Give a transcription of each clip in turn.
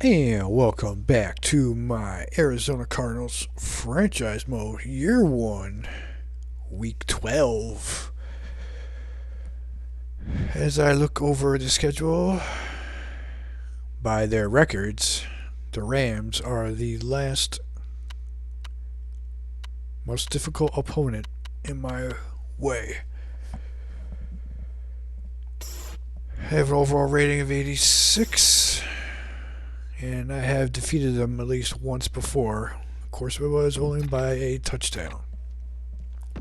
And welcome back to my Arizona Cardinals franchise mode, year 1, week 12. As I look over the schedule, by their records, the Rams are the last most difficult opponent in my way. I have an overall rating of 86. And I have defeated them at least once before. Of course, it was only by a touchdown.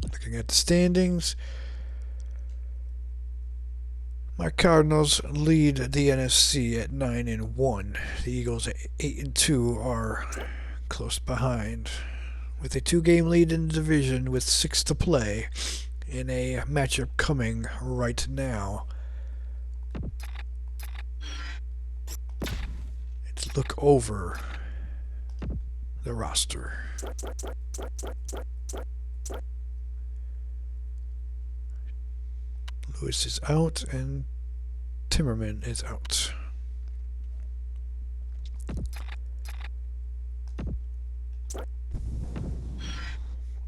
Looking at the standings, my Cardinals lead the NFC at 9-1. The Eagles at 8-2 are close behind, with a 2-game lead in the division with 6 to play, in a matchup coming right now. Let's look over the roster. Lewis is out and Timmerman is out.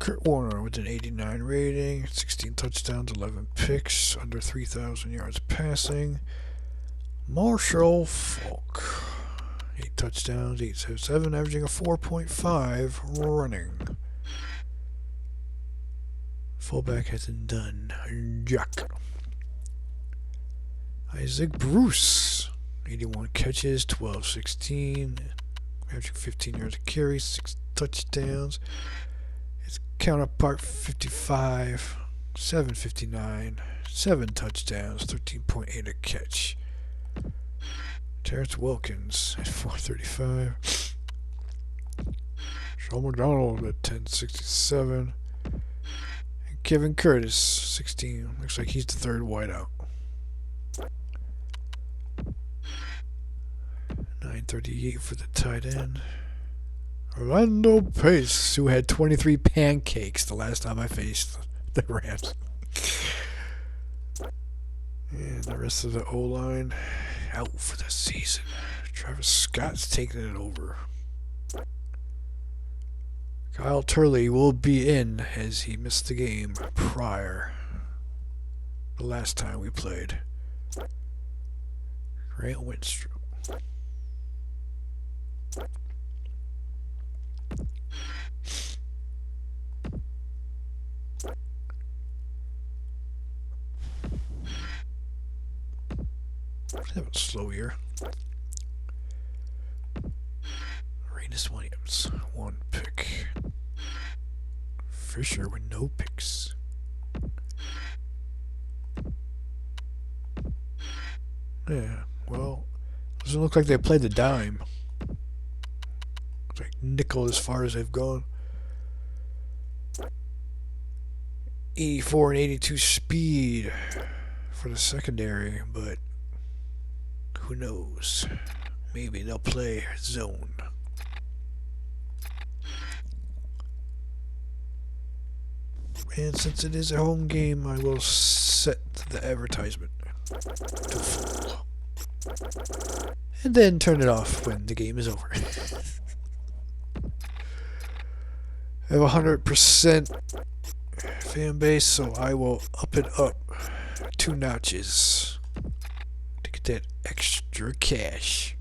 Kurt Warner with an 89 rating, 16 touchdowns, 11 picks, under 3,000 yards passing. Marshall Falk, 8 touchdowns, 877, averaging a 4.5 running. Fullback hasn't done jack. Isaac Bruce, 81 catches, 12-16, averaging 15 yards a carry, 6 touchdowns. His counterpart, 55, 759, 7 touchdowns, 13.8 a catch. Terrence Wilkins at 435. Sean McDonald at 1067. And Kevin Curtis, 16. Looks like he's the third wideout. 938 for the tight end. Orlando Pace, who had 23 pancakes the last time I faced the Rams. And the rest of the O-line out for the season. Travis Scott's taking it over. Kyle Turley will be in, as he missed the game prior the last time we played. Grant Winstrom. Having a slow year. Renus Williams, 1 pick. Fisher with no picks. Yeah, well, doesn't look like they played the dime. Looks like nickel as far as they've gone. 84 and 82 speed for the secondary, but who knows? Maybe they'll play zone. And since it is a home game, I will set the advertisement to full. And then turn it off when the game is over. I have 100% fan base, so I will up it up 2 notches to get that extra cash.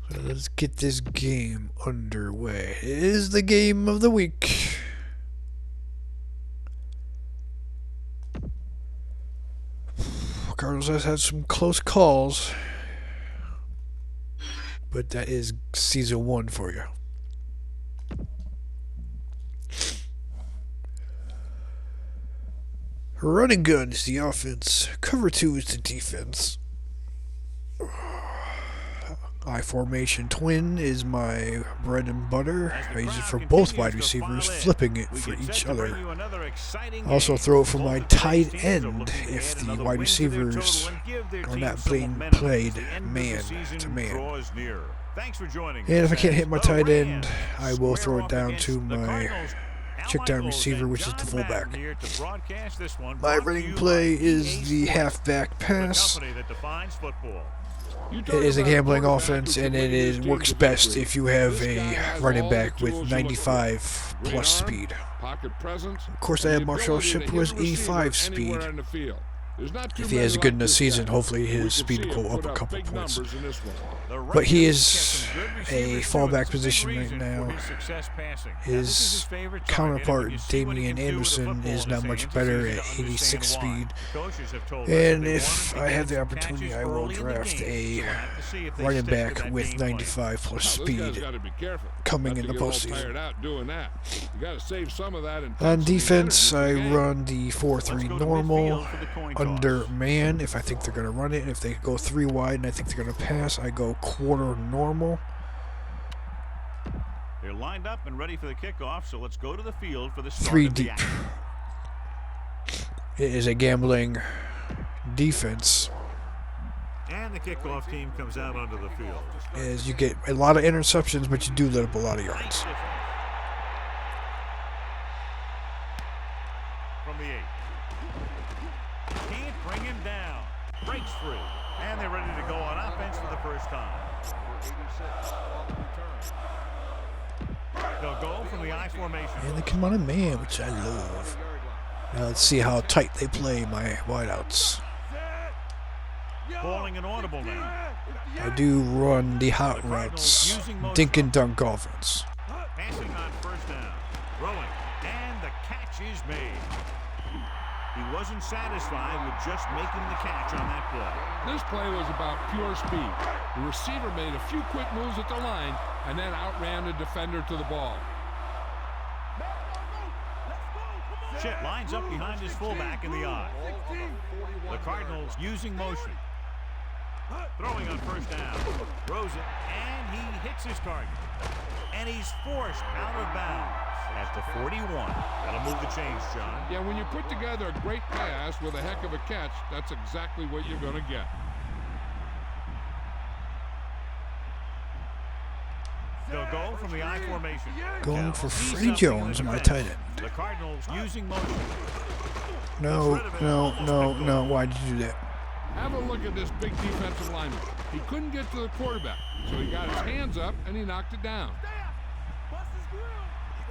So let's get this game underway. It is the game of the week. Cardinals has had some close calls, but that is season 1 for you. Running gun is the offense. Cover 2 is the defense. I formation twin is my bread and butter. I use it for both wide receivers, flipping it for each other. Also throw it for my tight end if the wide receivers are not being played man to man. And if I can't hit my tight end, I will throw it down to my check down receiver, which is the fullback. My running play is the halfback pass. It is a gambling offense, and it works best if you have a running back with 95 plus speed. Of course, I have Marshall Ship, who has 85 speed. If he has a good enough season, hopefully his speed will go up a couple points. But he is a fallback position right now. His counterpart, Damian Anderson, is not much better at 86 speed. And if I have the opportunity, I will draft a running back with 95 plus speed coming in the postseason. On defense, I run the 4-3 normal. Under man if I think they're going to run it. If they go 3 wide and I think they're going to pass, I go quarter normal. They're lined up and ready for the kickoff, so let's go to the field for the start 3 of the deep. action. It is a gambling defense. And the kickoff team comes out onto the field. As you get a lot of interceptions, but you do let up a lot of yards. From the 8. Can't bring him down. Breaks free. And they're ready to go on offense for the first time. They'll go from the I formation. And they come on a man, which I love. Now let's see how tight they play my wideouts. Calling an audible now. I do run the hot routes, dink and dunk offense. Passing on first down. Throwing. And the catch is made. He wasn't satisfied with just making the catch on that play. This play was about pure speed. The receiver made a few quick moves at the line and then outran the defender to the ball. Chip lines up behind his fullback in the I. The Cardinals using motion. Throwing on first down. Throws it, and he hits his target. And he's forced out of bounds at the 41. That'll move the chains, John. Yeah, when you put together a great pass with a heck of a catch, that's exactly what you're going to get. They'll go from the I formation. Going for Freddie Jones, my tight end. The Cardinals using motion. No. Why did you do that? Have a look at this big defensive lineman. He couldn't get to the quarterback, so he got his hands up and he knocked it down.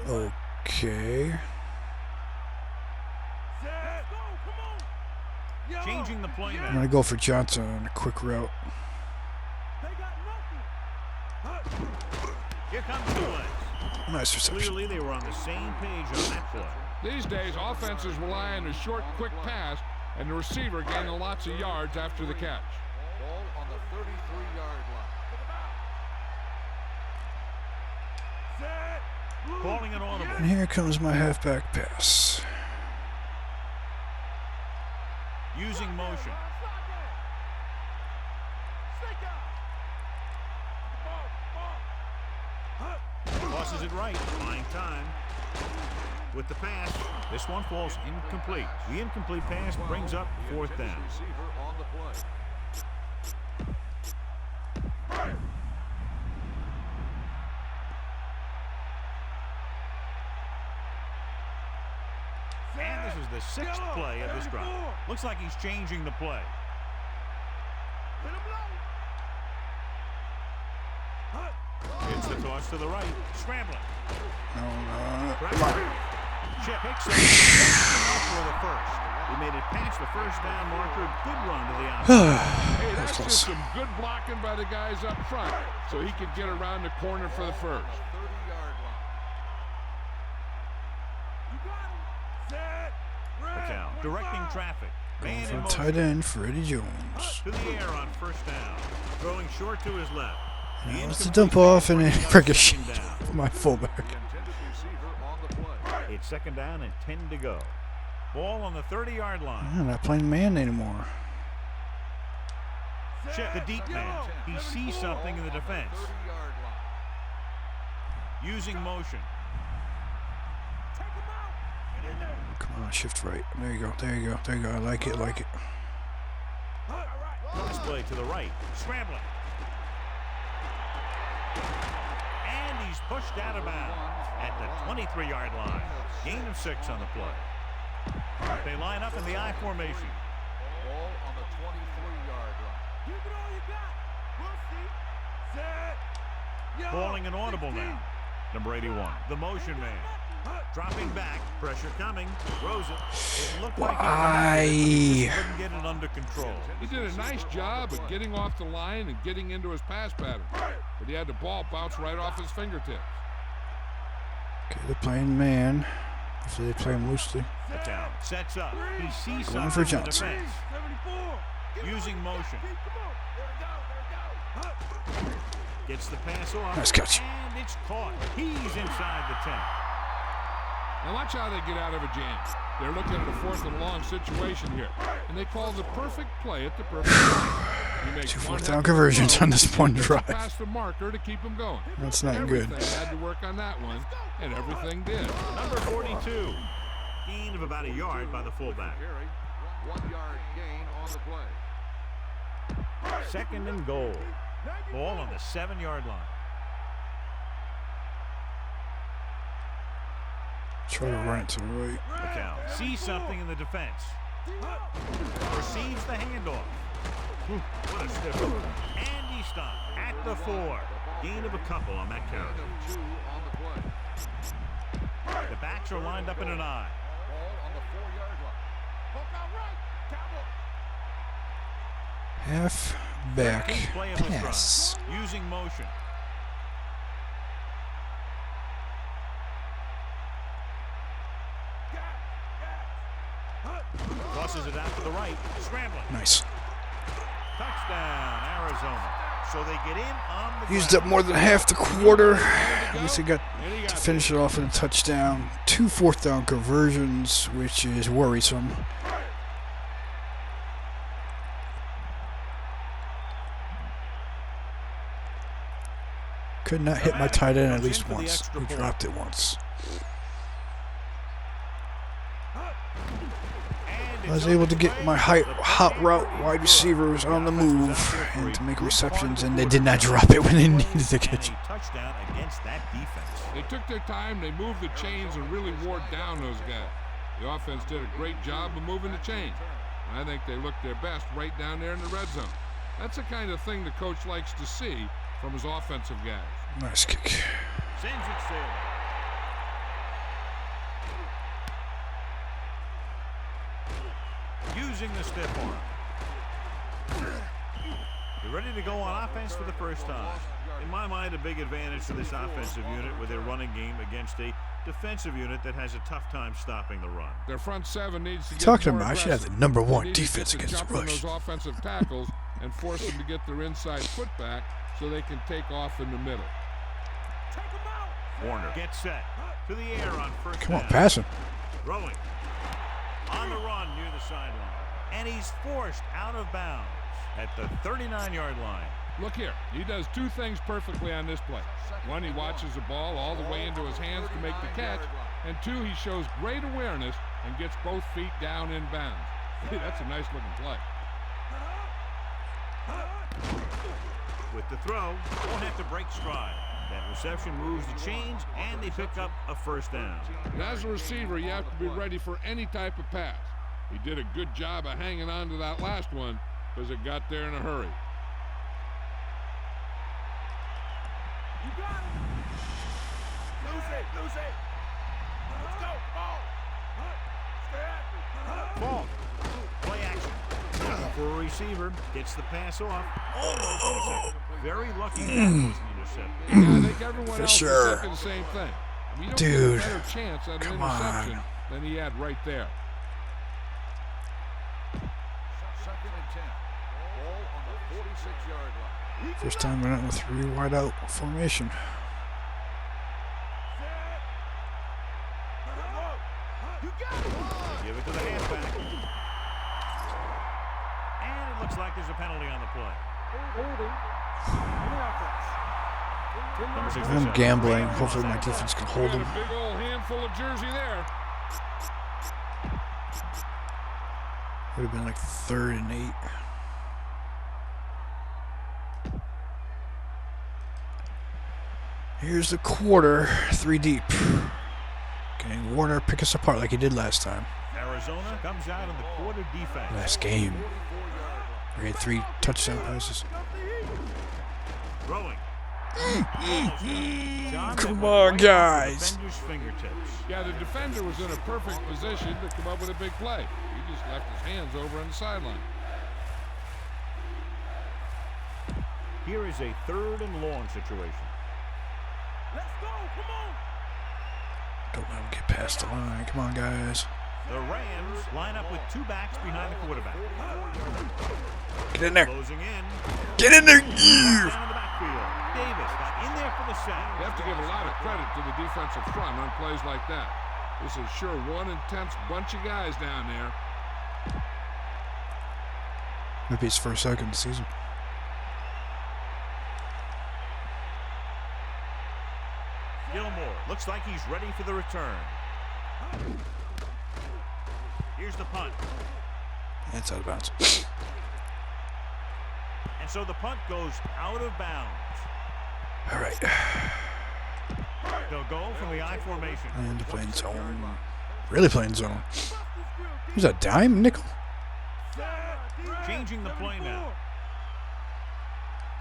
Okay. Changing the play now. I'm going to go for Johnson on a quick route. Here comes the blitz. Nice reception. Clearly they were on the same page on that play. These days, offenses rely on a short, quick pass, and the receiver gaining lots of yards after the catch. Ball on the 33-yard line. Calling an audible. And here comes my halfback pass. Using motion. Tosses it right. Buying time. With the pass, this one falls incomplete. The incomplete pass brings up fourth down. And this is the sixth play of this drive. Looks like he's changing the play. It's the toss to the right. Scrambling. Chip picks up for the first. He made it past the first down marker. Good run to the outside. Hey, that's just some good blocking by the guys up front, so he could get around the corner for the first. McCown directing traffic. Going for tight end, Freddie Jones. To the air on first down. Throwing short to his left. Now let's dump off and then ricochet my fullback. It's second down and 10 to go. Ball on the 30-yard line. I'm not playing man anymore. Chip, the deep man. He sees something in the defense. 30-yard line. Using motion. Come on, shift right. There you go. There you go. There you go. I like it. I like it. Pass play to the right. Scrambling. And he's pushed out of bounds at the 23-yard line. Gain of 6 on the play. They line up in the I formation. Ball on the 23-yard line. Give it all you got. We'll see. Set. Calling an audible now. Number 81, the motion man. Dropping back, pressure coming, throws it. It looked like he couldn't get it under control. He did a nice job of getting off the line and getting into his pass pattern, but he had the ball bounce right off his fingertips. Okay, they're playing man. Hopefully they play him loosely. The down sets up. He sees Going something for in the Johnson. defense. 74. Using motion. Gets the pass off. Nice catch. And it's caught. He's inside the 10. Now watch how they get out of a jam. They're looking at a 4th and long situation here, and they call the perfect play at the perfect time. He makes 2 one 4th down heck of a conversions throw, on this one gets drive. past the marker to keep him going. That's not Everything good. had to work on that one, and everything did. Number 42. Gain of about a yard by the fullback. Carry. 1-yard gain on the play. 2nd and goal. Ball on the 7-yard line. Try to run it to the right. McCown sees something in the defense. Receives the handoff. What a stiff one. And he stopped at the 4. Gain of a couple on that carry. Gain of 2 on the play. The backs are lined up in an I. Ball on the 4-yard line. Poke out right. Cowboy. Half back Play of the drive. pass. Using motion. Tosses it out to the right. Scrambling. Nice. Touchdown, Arizona. So they get in on the Used ground. up more than half the quarter. At least they got to finish it off with a touchdown. 2 4th down conversions, which is worrisome. Could not hit my tight end at least once. He dropped it once. I was able to get my hot route wide receivers on the move and to make receptions, and they did not drop it when they needed to catch it. Touchdown against that defense. They took their time, they moved the chains, and really wore down those guys. The offense did a great job of moving the chains. And I think they looked their best right down there in the red zone. That's the kind of thing the coach likes to see from his offensive guys. Nice kick. Sends it sailing. Using the stiff arm. They're ready to go on offense for the first time. In my mind, a big advantage to this offensive unit with their running game against a defensive unit that has a tough time stopping the run. Their front 7 needs to get Talking more about, I should have aggressive. the number They 1 need to defense get to against the jump on rush. those offensive tackles and force them to get their inside foot back so they can take off in the middle. Take him out. Warner gets set to the air on first Come on, down. pass him. Throwing. On the run near the sideline. And he's forced out of bounds at the 39-yard line. Look here, he does 2 things perfectly on this play. 1, he watches the ball all the way into his hands to make the catch, and 2, he shows great awareness and gets both feet down in bounds. That's a nice looking play. With the throw, won't have to break stride. That reception moves the chains, and they pick up a first down. And as a receiver, you have to be ready for any type of pass. He did a good job of hanging on to that last one because it got there in a hurry. You got it. Lose it. Let's go. Ball. Stay after. Ball. Play action. For a receiver, gets the pass off. Almost intercepted. Very lucky that wasn't intercepted. Yeah, I think everyone For else sure. is thinking the same thing. I mean, you don't Dude. get a better chance at an Come interception on. than he had right there. 2nd and 10. Ball on the 46-yard line. First time we're not in a 3 wide out formation. You got it. Give it to the halfback. And it looks like there's a penalty on the play. I'm gambling. Hopefully my defense can hold him. A big old handful of jersey there. Would have been like 3rd and 8. Here's the quarter, 3 deep. Can Warner pick us apart like he did last time? Arizona comes out in the quarter defense. Last game. We had 3 touchdown passes. Throwing. Come on, guys. Yeah, the defender was in a perfect position to come up with a big play. He just left his hands over on the sideline. Here is a 3rd and long situation. Let's go, come on. Don't let him get past the line. Come on, guys. The Rams line up with 2 backs behind the quarterback. Get in there. Closing in. Get in there. Down in the backfield. Davis got in there for the sack. You have to give a lot of credit to the defensive front on plays like that. This is sure one intense bunch of guys down there. Maybe his first sack of the season. Gilmore looks like he's ready for the return. Here's the punt. It's out of bounds. And so the punt goes out of bounds. All right. They'll go from the I formation. And playing zone. Really playing zone. Who's that, dime? Nickel? Changing the play now.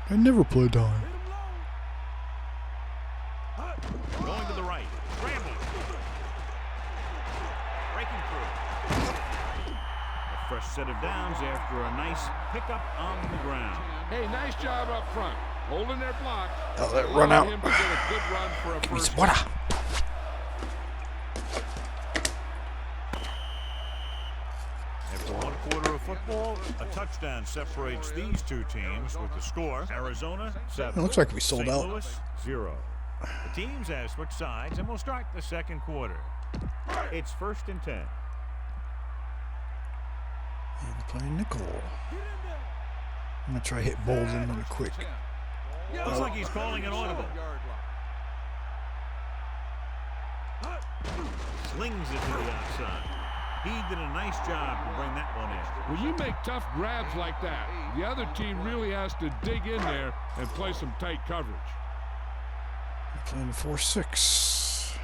I never play dime. Going to the right. Scramble. Breaking through. A fresh set of downs after a nice pickup on the ground. Hey, nice job up front. Holding their block. Oh, that run out. Him to get a good run for a Give me first some water. After 1 quarter of football, a touchdown separates these 2 teams with the score. Arizona 7. It looks like we sold St. out. Louis 0. The teams have switched sides and we'll start the 2nd quarter. It's 1st and 10. And playing nickel. I'm going to try hit Bolden on a quick. Looks like he's calling an audible. Slings it to the outside. He did a nice job to bring that one in. When you make tough grabs like that, the other team really has to dig in there and play some tight coverage. Playing 4-6.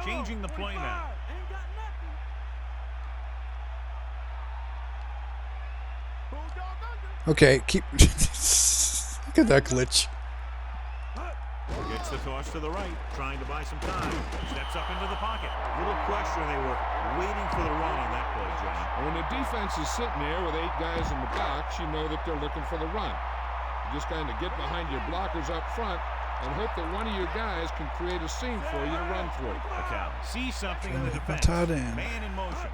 Changing the play now. Okay, keep. Look at that glitch. Gets the toss to the right, trying to buy some time. Steps up into the pocket. Little question, they were waiting for the run on that play, John. When the defense is sitting there with 8 guys in the box, you know that they're looking for the run. You just kind of get behind your blockers up front and hope that one of your guys can create a seam for you to run through. McCall sees something in the defense. Man in motion.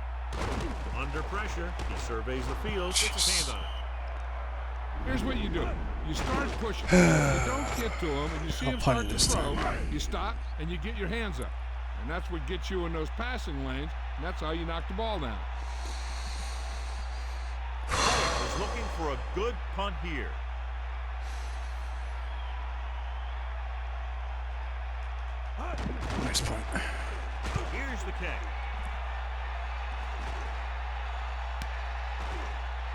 Under pressure, he surveys the field, gets his hand on it. Here's what you do. You start pushing. If you don't get to him and you see him start to throw, you stop and you get your hands up. And that's what gets you in those passing lanes, and that's how you knock the ball down. Was looking for a good punt here. Nice punt. Here's the kick.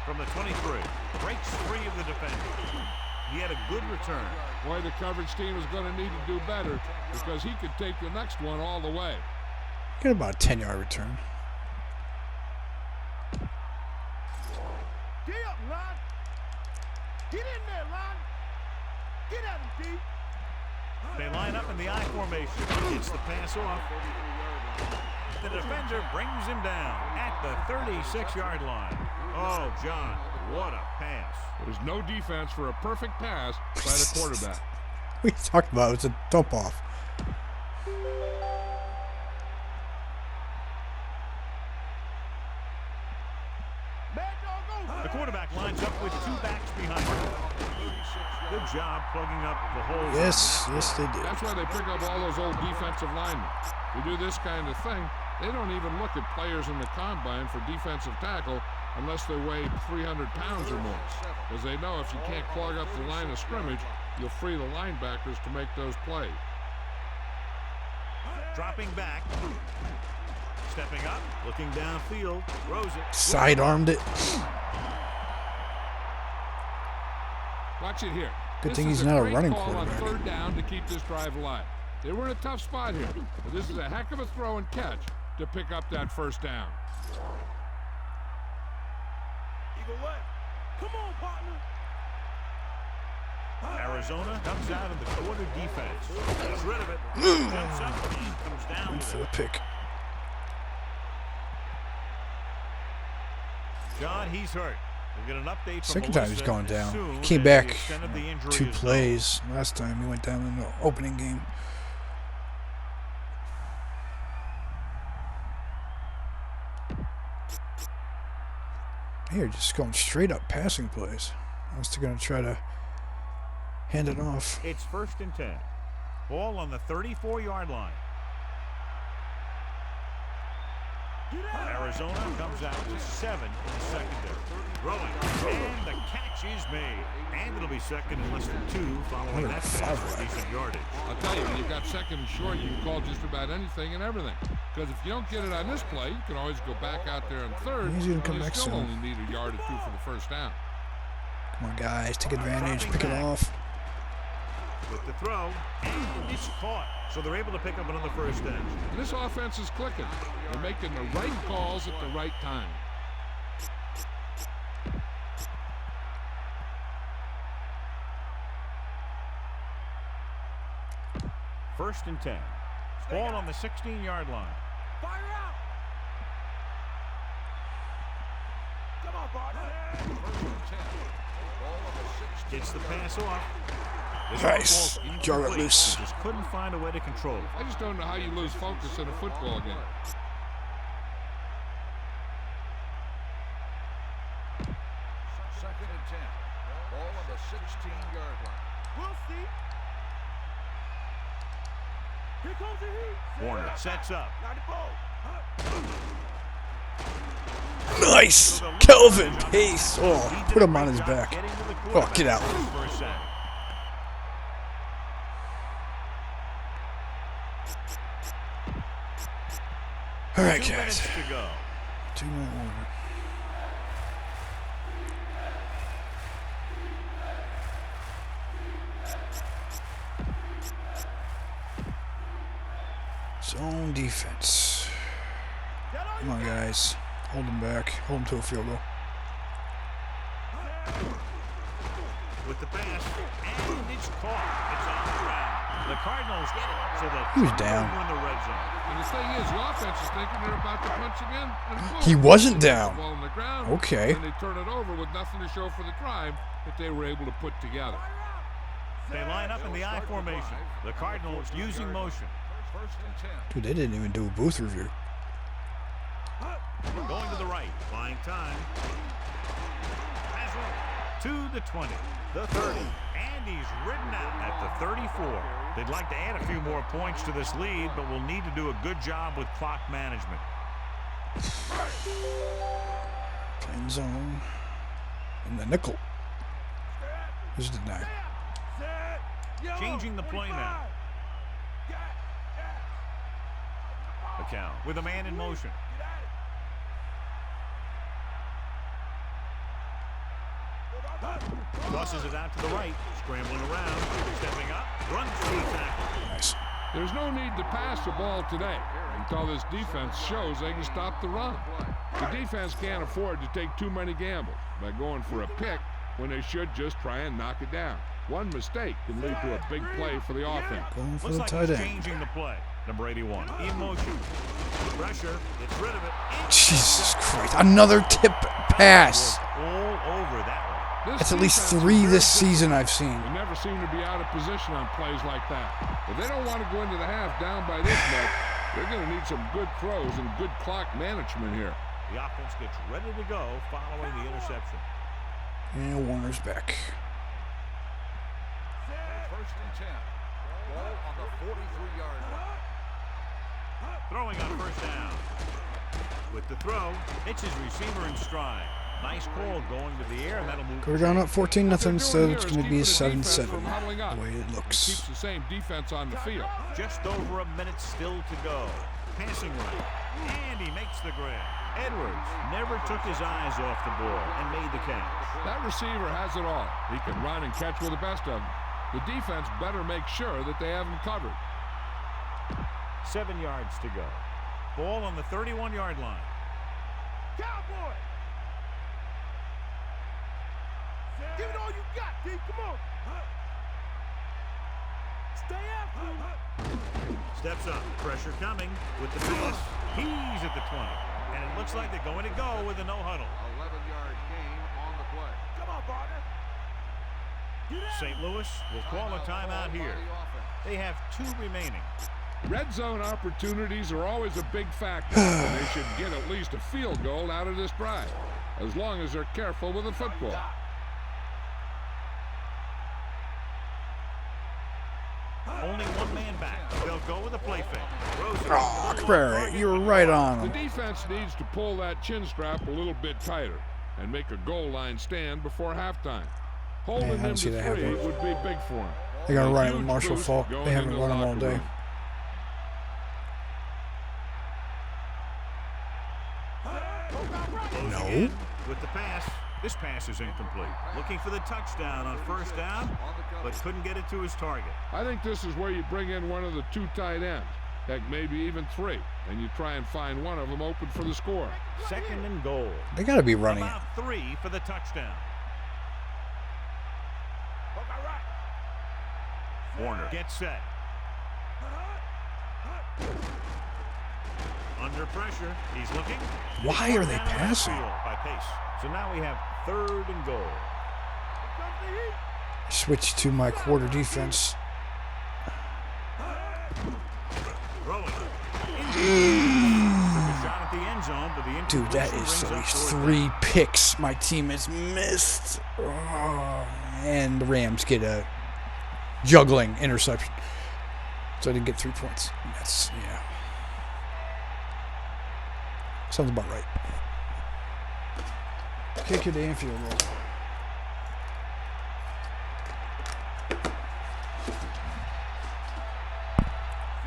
From the 23, breaks free of the defender. He had a good return. Boy, the coverage team is going to need to do better because he could take the next one all the way. Get about a 10-yard return. Get up, Ron. Get in there, Ron. Get at him, D. They line up in the I formation. Gets the pass off. The defender brings him down at the 36-yard line. Oh, John, what a pass. There's no defense for a perfect pass by the quarterback. What are you talking about? It's a dump off. The quarterback lines up with 2 backs behind him. Good job plugging up the holes. Yes, they did. That's why they pick up all those old defensive linemen. You do this kind of thing, They don't even look at players in the combine for defensive tackle unless they weigh 300 pounds or more, because they know if you can't clog up the line of scrimmage, you'll free the linebackers to make those plays. Dropping back. Stepping up. Looking downfield. Throws it. Sidearmed it. Watch it here. Good thing he's not a running quarterback. On third down to keep this drive alive. They were in a tough spot here, but this is a heck of a throw and catch to pick up that first down. Eagle left. Come on, partner. Arizona comes out of the quarter defense. Gets rid of it. Jumps up and comes down For with the it. pick. John, he's hurt. We'll get an update from Second time he's Melissa gone as down. soon He came as back the extent of the injury 2 is plays. Last time he went down in the opening game. Here, just going straight up passing plays. I was going to try to hand it off. It's 1st and 10. Ball on the 34-yard line. Arizona comes out with 7 in the secondary. Throwing, and the catch is made. And it'll be second and less than 2 following that pass for decent yardage. I'll tell you, when you've got second and short, you can call just about anything and everything. Because if you don't get it on this play, you can always go back out there on third. He's gonna come and you back still soon. only need a yard or 2 for the first down. Come on, guys. Take advantage. Pick it off. With the throw, and it's caught. So they're able to pick up another first down. And this offense is clicking. They're making the right calls at the right time. First and 10. Ball on the 16-yard line. Fire out. Come on, partner. Gets the pass off. This Nice. football's Jar it incomplete. loose. Just couldn't find a way to control it. I just don't know how you lose focus in a football game. Second and 10. Ball on the 16-yard line. We'll see. Here comes the heat. Warner sets up. Now the ball. Nice. Kelvin Pace. Oh, put him on his back. Oh, get out. All right, 2 guys. minutes to go. 2 more. Zone defense. Come on, guys. Hold him back. Hold him to a field goal. With the pass, and it's caught. It's on the ground. The Cardinals get it, so He was they'll down. in the red zone. And the thing is, the offense is thinking they're about to punch again. And boom, He wasn't they put down. the ball on the ground, Okay. And they turn it over with nothing to show for the drive that they were able to put together. They line up in the I formation. The Cardinals using motion. First and 10. Dude, they didn't even do a booth review. Going to the right. Buying time. Has room. To the 20. The 30. And he's ridden out at the 34. They'd like to add a few more points to this lead, but will need to do a good job with clock management. Playing zone. In the nickel. This is the 9. Changing the play now. Account with a man in motion. Crosses it out to the right. Scrambling around. Stepping up. Runs through the tackle. Nice. There's no need to pass the ball today until this defense shows they can stop the run. The defense can't afford to take too many gambles by going for a pick when they should just try and knock it down. One mistake can lead to a big play for the offense. Going for Looks the like tight he's end. changing the play. Number 81. In motion. Pressure. Gets rid of it. Jesus Christ. Another tip pass. All over that one. That's at least defense 3 is this very season I've seen. They never seem to be out of position on plays like that. If they don't want to go into the half down by this much, they're going to need some good throws and good clock management here. The offense gets ready to go following the interception. And Warner's back. First and 10. Ball on the 43-yard line. Throwing on first down. With the throw, hits his receiver in stride. Nice call going to the air, and that'll move. We're down up 14-0 instead. It's going to be a 7-7 the the way it looks. Keeps the same defense on the field. Just over a minute still to go. Passing right, and he makes the grab. Edwards never took his eyes off the ball and made the catch. That receiver has it all. He can run and catch with the best of them. The defense better make sure that they have him covered. 7 yards to go. Ball on the 31-yard line. Cowboy! Give it all you got, D. Come on. Stay after him. Steps up. Pressure coming with the pass. He's at the 20. And it looks like they're going to go with a no-huddle. 11-yard gain on the play. Come on, partner. St. Louis will call a timeout here. They have 2 remaining. Red zone opportunities are always a big factor, and they should get at least a field goal out of this drive, as long as they're careful with the football. Only one man back. They'll go with a play fake. Oh, Cabrera, you were right on The him. defense needs to pull that chin strap a little bit tighter and make a goal line stand before halftime. Holding Man, I them didn't see to that 3 happen. would be big for him. They got to A run it with huge Marshall boost Faulk. going They haven't into run the him all locker day. room. No. With the pass. This pass is incomplete. Looking for the touchdown on first down, but couldn't get it to his target. I think this is where you bring in one of the 2 tight ends, heck, maybe even 3, and you try and find one of them open for the score. 2nd and goal. They got to be running it. About 3 for the touchdown. Warner gets set. Under pressure. He's looking. Why are they passing? By pace. So now we have 3rd and goal. Switch to my quarter defense. Throwing. Took a shot at the end zone, but the Dude, that is at least 3 picks my team has missed. Oh, and the Rams get a juggling interception. So I didn't get 3 points. That's, yeah. Sounds about right. Kick it to Anfield.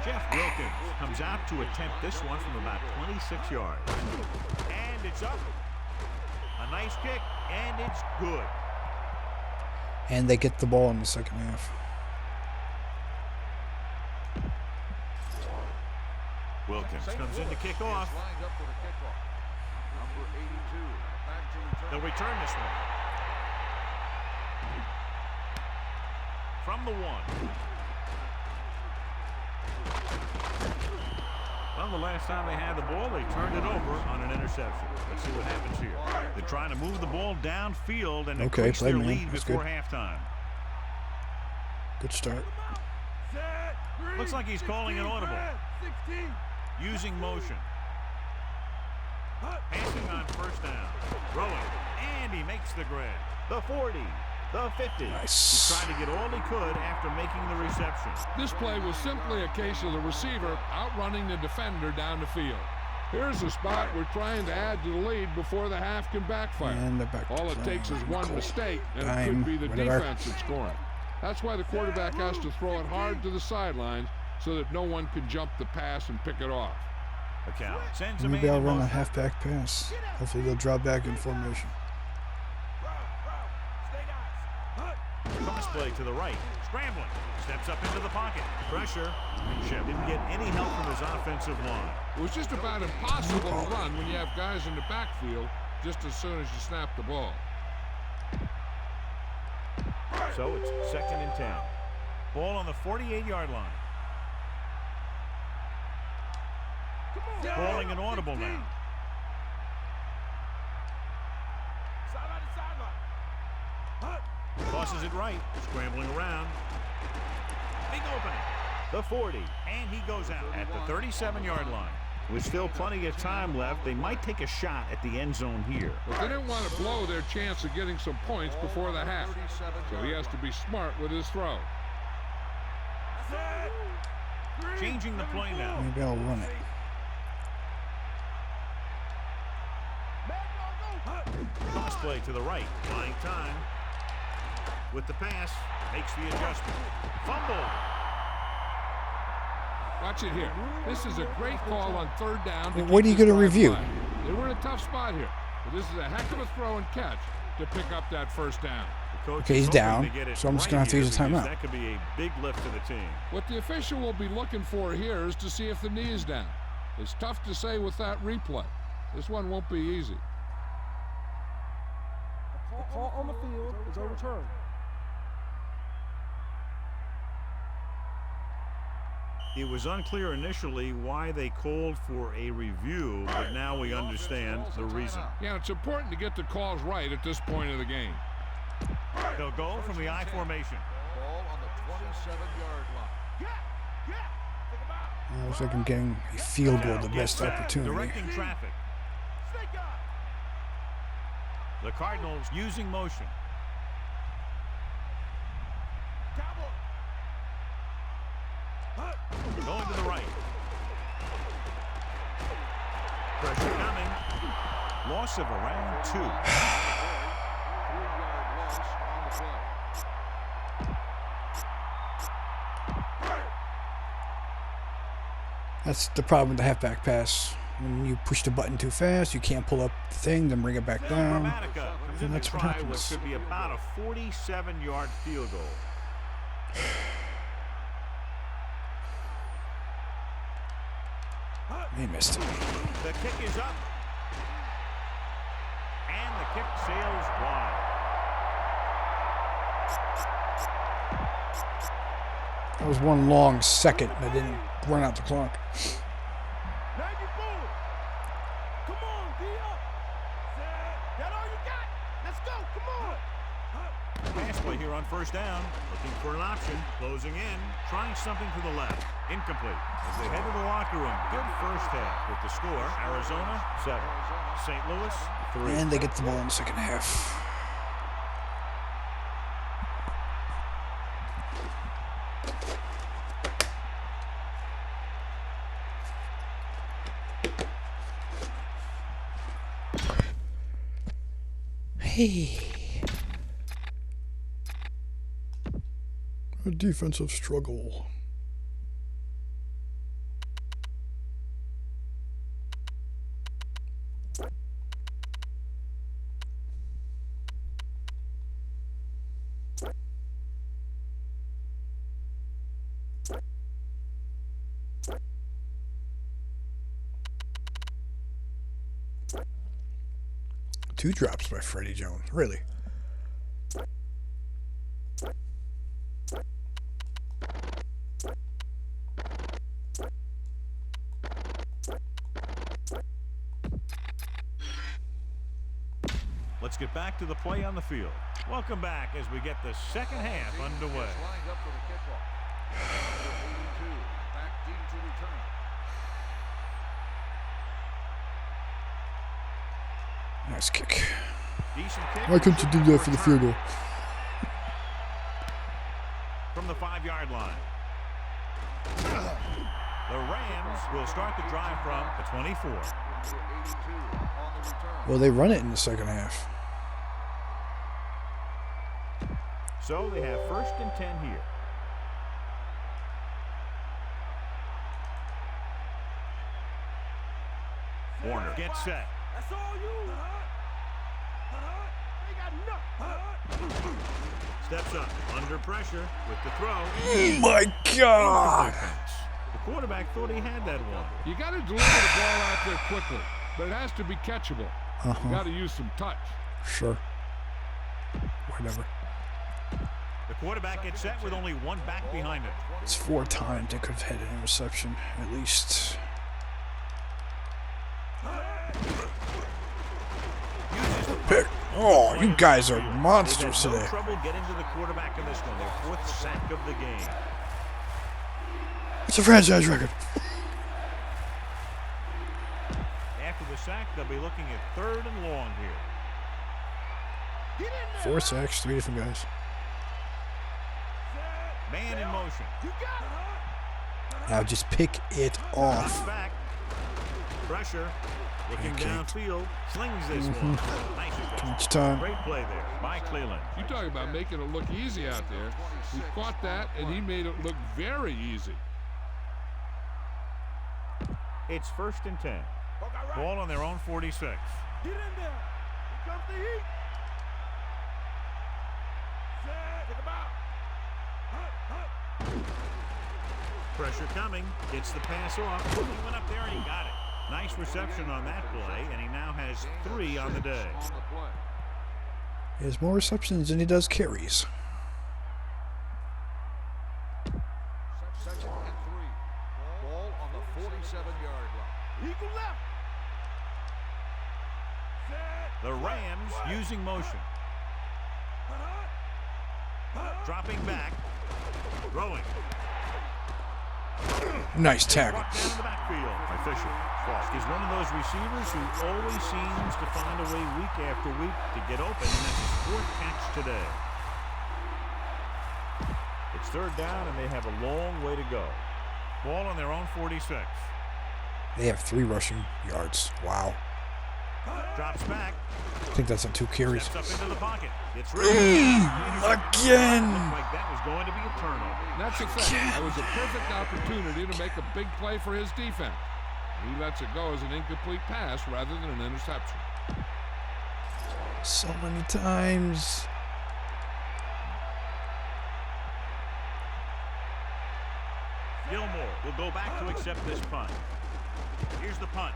Jeff Wilkins comes out to attempt this one from about 26 yards. And it's up. A nice kick, and it's good. And they get the ball in the second half. Wilkins comes in to kick off. Lined up for the kickoff. Number 82. Back to return. They'll return this one. From the 1. Well, the last time they had the ball, they turned it over on an interception. Let's see what happens here. They're trying to move the ball downfield and increase play their man. lead That's before good. halftime. Good start. Looks like he's calling an audible. 16. Using motion. Passing on first down. Throwing. And he makes the grab. The 40. The 50. Nice. He tried to get all he could after making the reception. This play was simply a case of the receiver outrunning the defender down the field. Here's a spot we're trying to add to the lead before the half can backfire. And they're back to All it playing. takes is one Cool. mistake, and Dime, it could be the whatever. defense that's scoring. That's why the quarterback has to throw it hard to the sidelines so that no one can jump the pass and pick it off. McCown sends a man Maybe I'll in run a motion. halfback pass. Hopefully they'll drop back in formation. Cross play to the right. Scrambling. Steps up into the pocket. Pressure. Shep didn't get any help from his offensive line. It was just about impossible to run when you have guys in the backfield just as soon as you snap the ball. So it's 2nd and 10. Ball on the 48-yard line. Calling an audible now. Tosses it right. Scrambling around. Big opening. The 40. And he goes out at the 37-yard line. With still plenty of time left, they might take a shot at the end zone here. But they didn't want to blow their chance of getting some points before the half. So he has to be smart with his throw. Changing the play now. Maybe I'll run it. Cross play to the right. Buying time. With the pass. Makes the adjustment. Fumble. Watch it here. This is a great call on third down. What are you going to review? Alive. They were in a tough spot here. But this is a heck of a throw and catch to pick up that first down. Okay, he's down, so I'm just going to have to use a timeout. That could be a big lift to the team. What the official will be looking for here is to see if the knee is down. It's tough to say with that replay. This one won't be easy. The call on the field is overturned. It was unclear initially why they called for a review, but now we understand the reason. Yeah, it's important to get the calls right at this point of the game. They'll go from the I formation. Ball on the 27-yard line. I was like I'm getting a field goal, the best opportunity. Directing traffic. The Cardinals using motion. Going to the right. Pressure coming. Loss of around 2. 3-yard loss on the play. That's the problem with the halfback pass. When you push the button too fast, you can't pull up the thing, then bring it back down. And that's what happens. Could be about a 47-yard field goal. He missed it. The kick is up. And the kick sails wide. That was one long second that didn't run out the clock. Now you move. Come on, D up. That all you got? Let's go. Come on. Pass play here on first down. Looking for an option. Closing in. Trying something to the left. Incomplete. As they head to the locker room. Good first half with the score. Arizona 7. St. Louis 3. And they get the ball in the second half. Hey. A defensive struggle. Two drops by Freddie Jones. Really? Let's get back to the play on the field. Welcome back as we get the second half underway. Lined up for the kickoff. Number 82, back deep to return. Nice kick. Decent kick. Why couldn't you do that for the field goal? From the 5-yard line. The Rams will start the drive from the 24. Number 82 on the return. Well, they run it in the second half. So they have 1st and 10 here. Warner gets set. That's all you. They got nothing. Steps up under pressure with the throw. Oh my God! The quarterback thought he had that one. You got to deliver the ball out there quickly, but it has to be catchable. You got to use some touch. Sure. Whatever. The quarterback gets set with only one back behind him. It's 4 times they could have had an interception, at least. Pick. Oh, you guys are monsters They've had today. no trouble getting to the quarterback in this one. Their 4th sack of the game. It's a franchise record. After the sack, they'll be looking at 3rd and long here. 4 sacks, 3 different guys. Man in motion. You got it. Now just pick it off. Back. Pressure. Looking Okay. downfield. Slings this one. Nice. Too much time. Great play there by Cleveland. You talk about making it look easy out there. He caught that, and he made it look very easy. It's 1st and 10. Ball on their own 46. Get in there. Here comes the heat. Set. Take him out. Pressure coming. Gets the pass off. He went up there and he got it. Nice reception on that play, and he now has 3 on the day. He has more receptions than he does carries. 2nd and 3. Ball on the 47-yard line. Eagle left. Set. The Rams using motion. Dropping back. Throwing. Nice tackle. Brought down in the backfield by Fisher. He's one of those receivers who always seems to find a way week after week to get open, and that's his 4th catch today. It's 3rd down, and they have a long way to go. Ball on their own 46. They have 3 rushing yards. Wow. Drops back. I think that's on 2 carries. Steps up into the pocket. It's again. Again. Like that was going to be a turnover. That's a fact. That was a perfect opportunity to make a big play for his defense. He lets it go as an incomplete pass rather than an interception. So many times. Gilmore will go back to accept this punt. Here's the punt.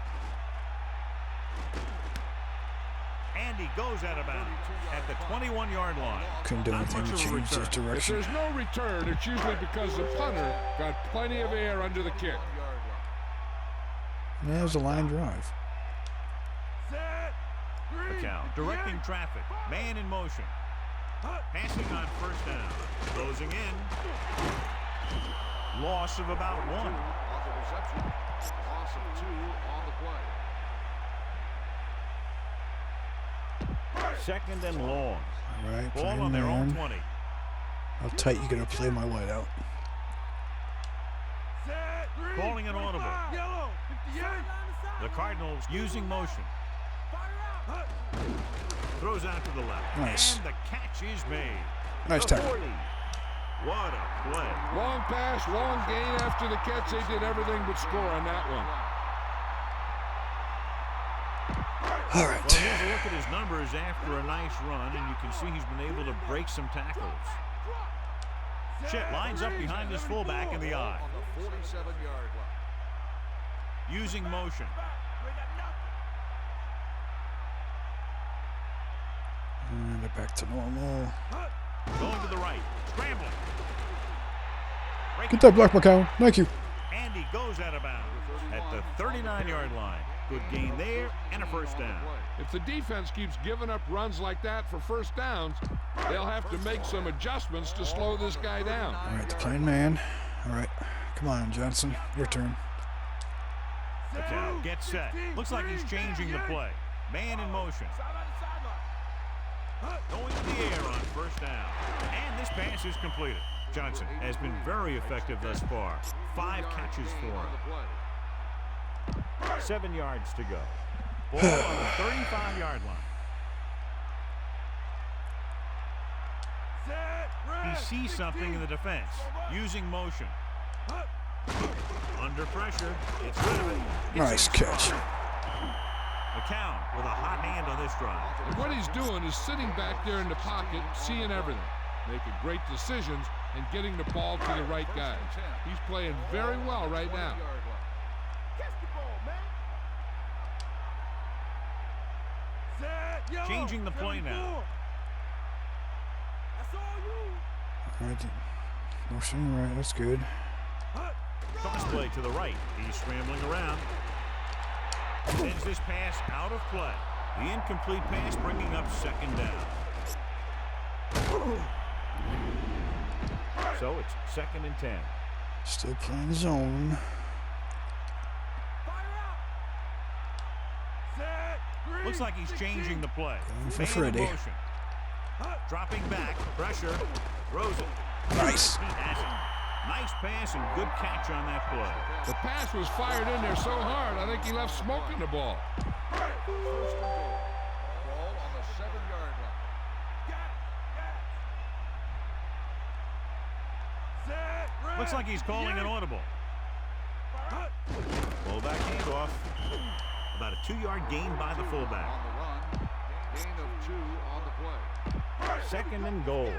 And he goes out of bounds at the 21-yard line. Couldn't do anything to change his If direction. there's no return, it's usually because the punter got plenty of air under the kick. And there's a line drive. Set. Account directing traffic. Man in motion. Passing on 1st down. Closing in. Loss of about 1. On the reception. Loss of 2 on the play. 2nd and long. All right, Ball playing on their own man. 20. How tight you gonna play my white out? Set. Calling an audible. Yellow. 58. The Cardinals using motion. Throws out to the left. Nice. And the catch is made. Nice The tackle. 40. What a play. Long pass, long gain after the catch. They did everything but score on that one. All Well, right. here's a look at his numbers after a nice run, and you can see he's been able to break some tackles. Chet lines up behind his fullback in the eye. On the 47-yard line. Using motion. And they're back to normal. Going to the right. Scrambling. Get that block, McCown. Thank you. And he goes out of bounds at the 39-yard line. Good gain there and a 1st down. If the defense keeps giving up runs like that for 1st downs, they'll have to make some adjustments to slow this guy down. All right, the playing man. All right. Come on, Johnson. Your turn. McCown gets set. Looks like he's changing the play. Man in motion. Going to the air on 1st down. And this pass is completed. Johnson has been very effective thus far. 5 catches for him. 7 yards to go. Ball on the 35-yard line. He sees something in the defense. Using motion. Under pressure. It's rid of it. Nice catch. McCown with a hot hand on this drive. And what he's doing is sitting back there in the pocket, seeing everything, making great decisions, and getting the ball to the right guy. He's playing very well right now. Changing the play now. All right. Motion. All right, that's good. Toss play to the right. He's scrambling around. Sends this pass out of play. The incomplete pass bringing up 2nd down. So it's 2nd and 10. Still playing zone. Looks like he's changing the play. Going for Man in Freddie. motion. Dropping back. Pressure. Throws it. Nice. He has it. Nice pass and good catch on that play. The pass was fired in there so hard, I think he left smoke in the ball. First and goal. Ball on the 7-yard line. Looks like he's calling an audible. Fullback handoff. About a 2-yard gain by the fullback. On the run. Gain of 2 on the play. Second and goal.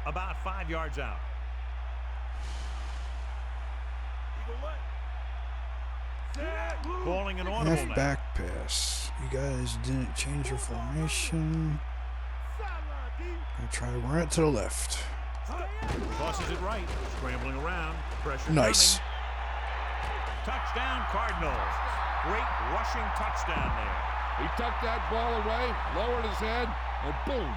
About 5 yards out. Calling an audible now. Halfback pass. You guys didn't change your formation. Gonna try to run it to the left. Tosses it right. Scrambling around. Pressure Nice. coming. Touchdown Cardinals. Great rushing touchdown there. He tucked that ball away, lowered his head, and boom.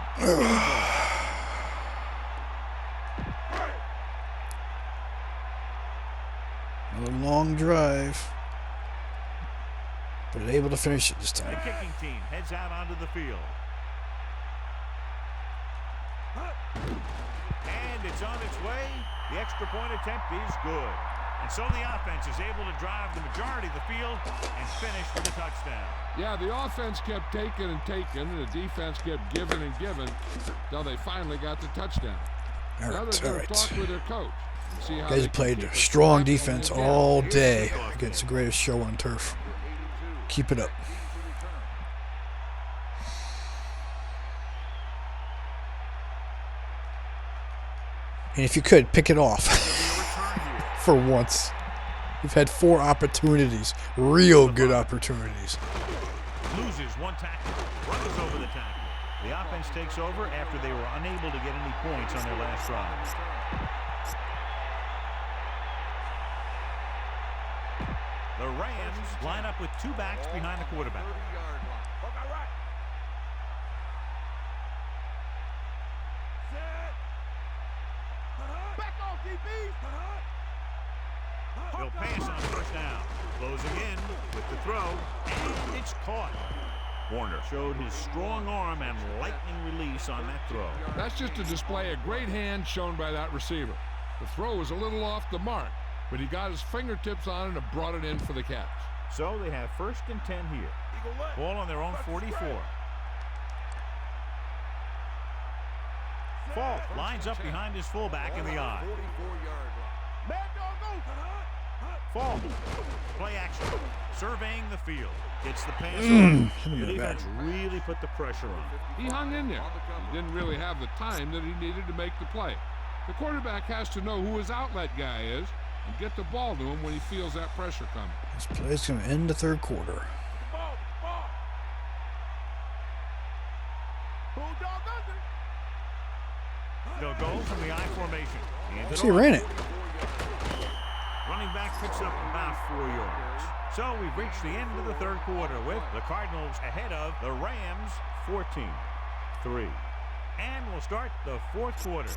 Another long drive. But able to finish it this The time. kicking team heads out onto the field. And it's on its way. The extra point attempt is good. And so the offense is able to drive the majority of the field and finish with a touchdown. Yeah, the offense kept taking and taking, and the defense kept giving and giving until they finally got the touchdown. All Now right, they're all going to right. talk with their coach. And see how Guys they have can played keep a strong strap on defense this all game. day against the greatest show on turf. Keep it up. And if you could, pick it off for once. We've had 4 opportunities, real good opportunities. Loses one tackle, runs over the tackle. The offense takes over after they were unable to get any points on their last drive. The Rams line up with 2 backs behind the quarterback. 30-yard line. Back off, DB. He'll pass on first down. Closing in with the throw, and it's caught. Warner showed his strong arm and lightning release on that throw. That's just a display of great hands shown by that receiver. The throw was a little off the mark, but he got his fingertips on it and brought it in for the catch. So they have 1st and 10 here. Ball on their own 44. Falk lines up behind his fullback in the eye. 44-yard line. Mad dog, go. Falk, play action, surveying the field. Gets the pass. The defense really put the pressure on. He hung in there. He didn't really have the time that he needed to make the play. The quarterback has to know who his outlet guy is and get the ball to him when he feels that pressure coming. This play's going to end the third quarter. Bulldog under. They'll go from the I formation. Hands He off. ran it. Running back picks up about 4 yards. So we've reached the end of the third quarter with the Cardinals ahead of the Rams 14-3. And we'll start the fourth quarter.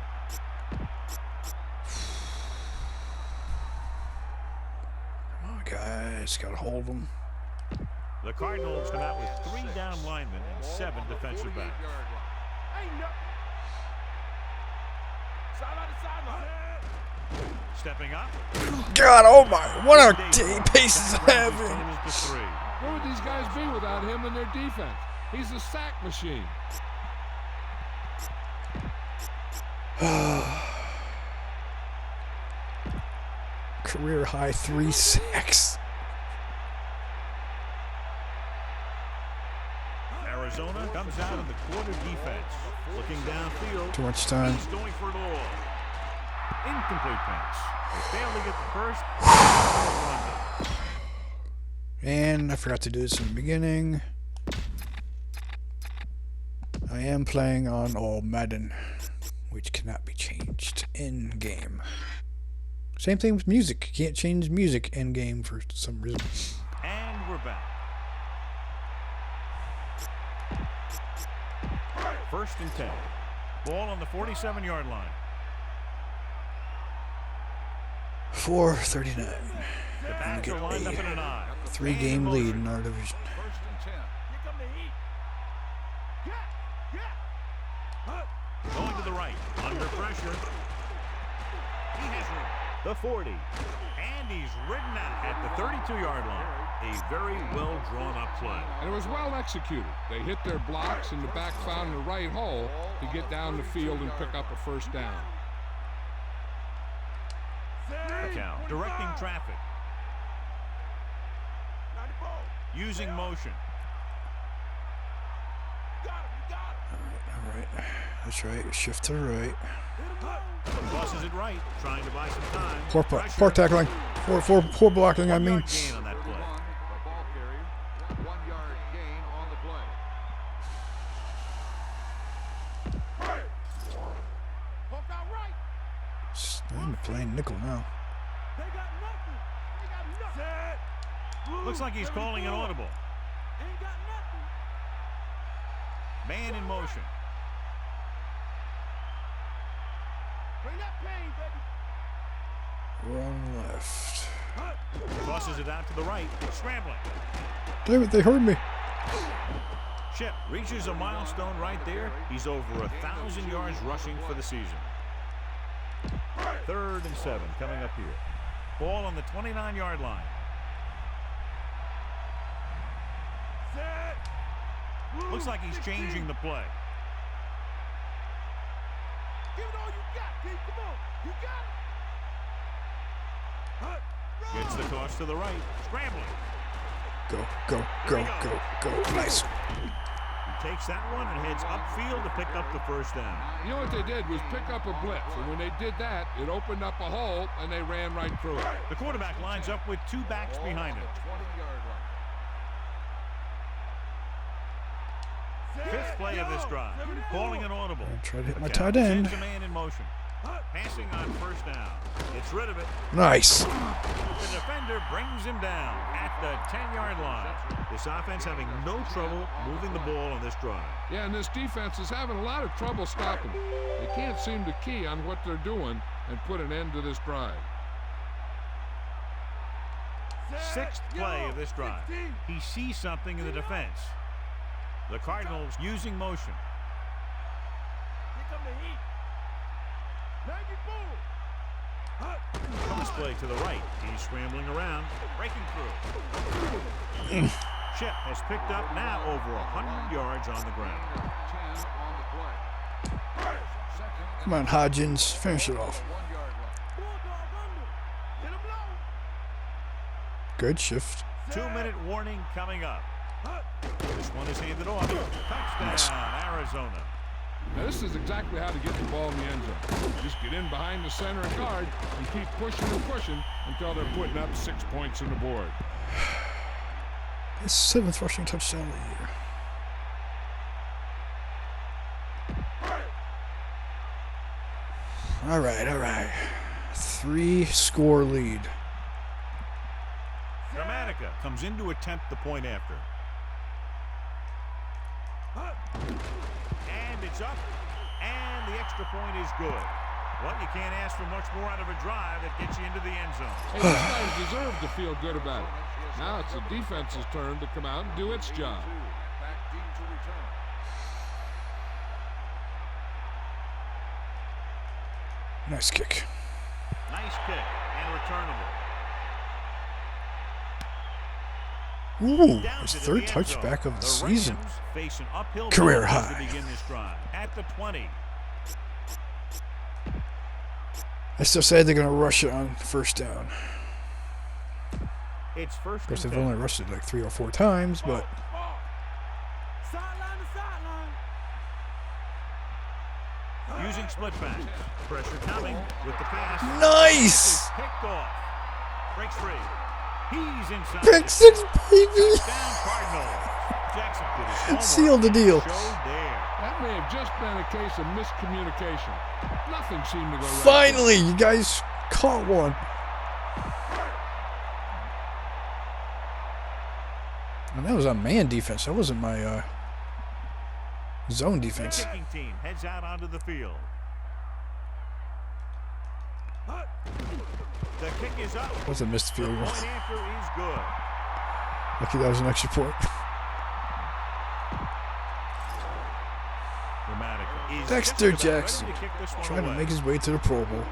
Come on, guys. Got to hold them. The Cardinals come out with 3 down linemen and 7 defensive backs. Ain't nothing. Sideline to sideline. Stepping up. God, oh my. What a day pace is having. Where would these guys be without him and their defense? He's a sack machine. Career high 3 sacks. Arizona comes out in the quarter defense. Looking downfield. Too much time. He's going for it all. Incomplete pass. They fail to get the first. And I forgot to do this in the beginning. I am playing on all-madden, which cannot be changed in-game. Same thing with music. You can't change music in-game for some reason. And we're back. 1st and 10. Ball on the 47-yard line. 4:39. The backs are lined up in an eye. 3-game lead in our division. 1st and 10. Here come the heat. Yeah. Going to the right. Under pressure. He has room. The 40. And he's ridden out at the 32-yard line. A very well drawn up play. And it was well executed. They hit their blocks and the back found the right hole to get down the field and pick up a first down. McCown directing traffic. Using motion. All right. That's right. Shift to the right. Crosses it right, trying to buy some time. Poor tackling. Poor blocking, I mean. Gain on that play. The ball carrier, 1 yard gain on the play. I'm playing nickel now. They got nothing. They got nothing. Looks like he's calling an audible. Ain't got nothing. Man in motion. Bring that pain, baby. Run left. Tosses it out to the right. Scrambling. Damn it, they heard me. Chip reaches a milestone right there. He's over 1,000 yards rushing for the season. 3rd and 7 coming up here. Ball on the 29-yard line. Looks like he's changing the play. Give it all you got, Pete. Come on. You got it. Gets the toss to the right. Scrambling. Go. Nice. He takes that one and heads upfield to pick up the first down. You know what they did was pick up a blitz, and when they did that, it opened up a hole, and they ran right through it. The quarterback lines up with 2 backs behind him. 20-yard line. 5th play of this drive. Calling an audible. I tried to hit my McCown tight end. sends a man in motion. Passing on first down. Gets rid of it. Nice. The defender brings him down at the 10-yard line. This offense having no trouble moving the ball on this drive. Yeah, and this defense is having a lot of trouble stopping. They can't seem to key on what they're doing and put an end to this drive. 6th play of this drive. He sees something in the defense. The Cardinals using motion. Here come the heat. 94. Cross play to the right. He's scrambling around, breaking through. Chip has picked up now over 100 yards on the ground. 10 on the play. Come on, Hodgins. Finish it off. 1-yard line. Bulldog under. Hit him low. Good shift. 2-minute warning coming up. This one is handed off. Touchdown, Arizona. Now, this is exactly how to get the ball in the end zone. Just get in behind the center and guard and keep pushing and pushing until they're putting up 6 points on the board. His 7th rushing touchdown of the year. All right. 3-score lead. Dramatica comes in to attempt the point after. And it's up, and the extra point is good. Well, you can't ask for much more out of a drive that gets you into the end zone. Hey, these guys deserve to feel good about it. Now it's the defense's turn to come out and do its job. Back deep to return. Nice kick. Nice kick and returnable. Ooh, Down his to the 3rd end touchback zone. of the season. Rams face an uphill Career battle high. to begin this drive. At the 20. I still say they're going to rush it on first down. It's first Of course, and they've 10. only rushed it like 3 or 4 times, but Sideline to sideline. Using split back. Pressure coming with the pass. nice! Is picked off. Breaks free. He's inside. Pick 6, baby! Down Cardinals. Jackson did his homework. Sealed the deal. Showed there. That may have just been a case of miscommunication. Nothing seemed to go right. Finally, you guys caught one. And that was on man defense. That wasn't my zone The defense. kicking team heads out onto the field. The kick is up. That was a missed The field goal. point after is good. Lucky that was an extra point. Dramatica is Dexter just about ready Jackson to kick this one trying to away. make his way to the Pro Bowl. Back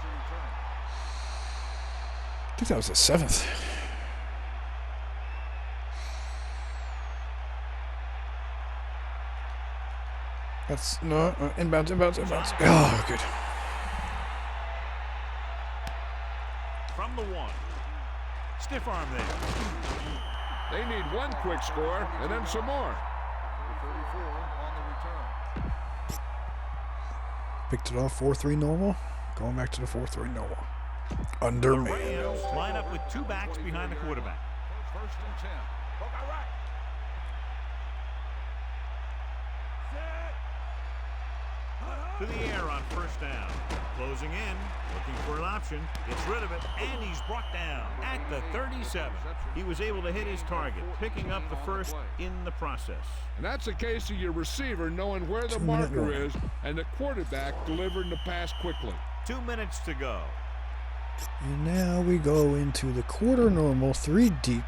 to return. think that was the 7th. That's no inbounds. Oh, good. From the 1. Stiff arm there. They need one quick score and then some more. 34 on the return. Picked it off 4-3 normal. Going back to the 4-3 normal. Under The man. Rams line up with 2 backs behind the quarterback. First and 10. Look all right. To the air on first down. Closing in, looking for an option. Gets rid of it, and he's brought down at the 37. He was able to hit his target, picking up the first in the process. And that's a case of your receiver knowing where the marker is and the quarterback delivering the pass quickly. 2 minutes to go. And now we go into the quarter normal, 3 deep.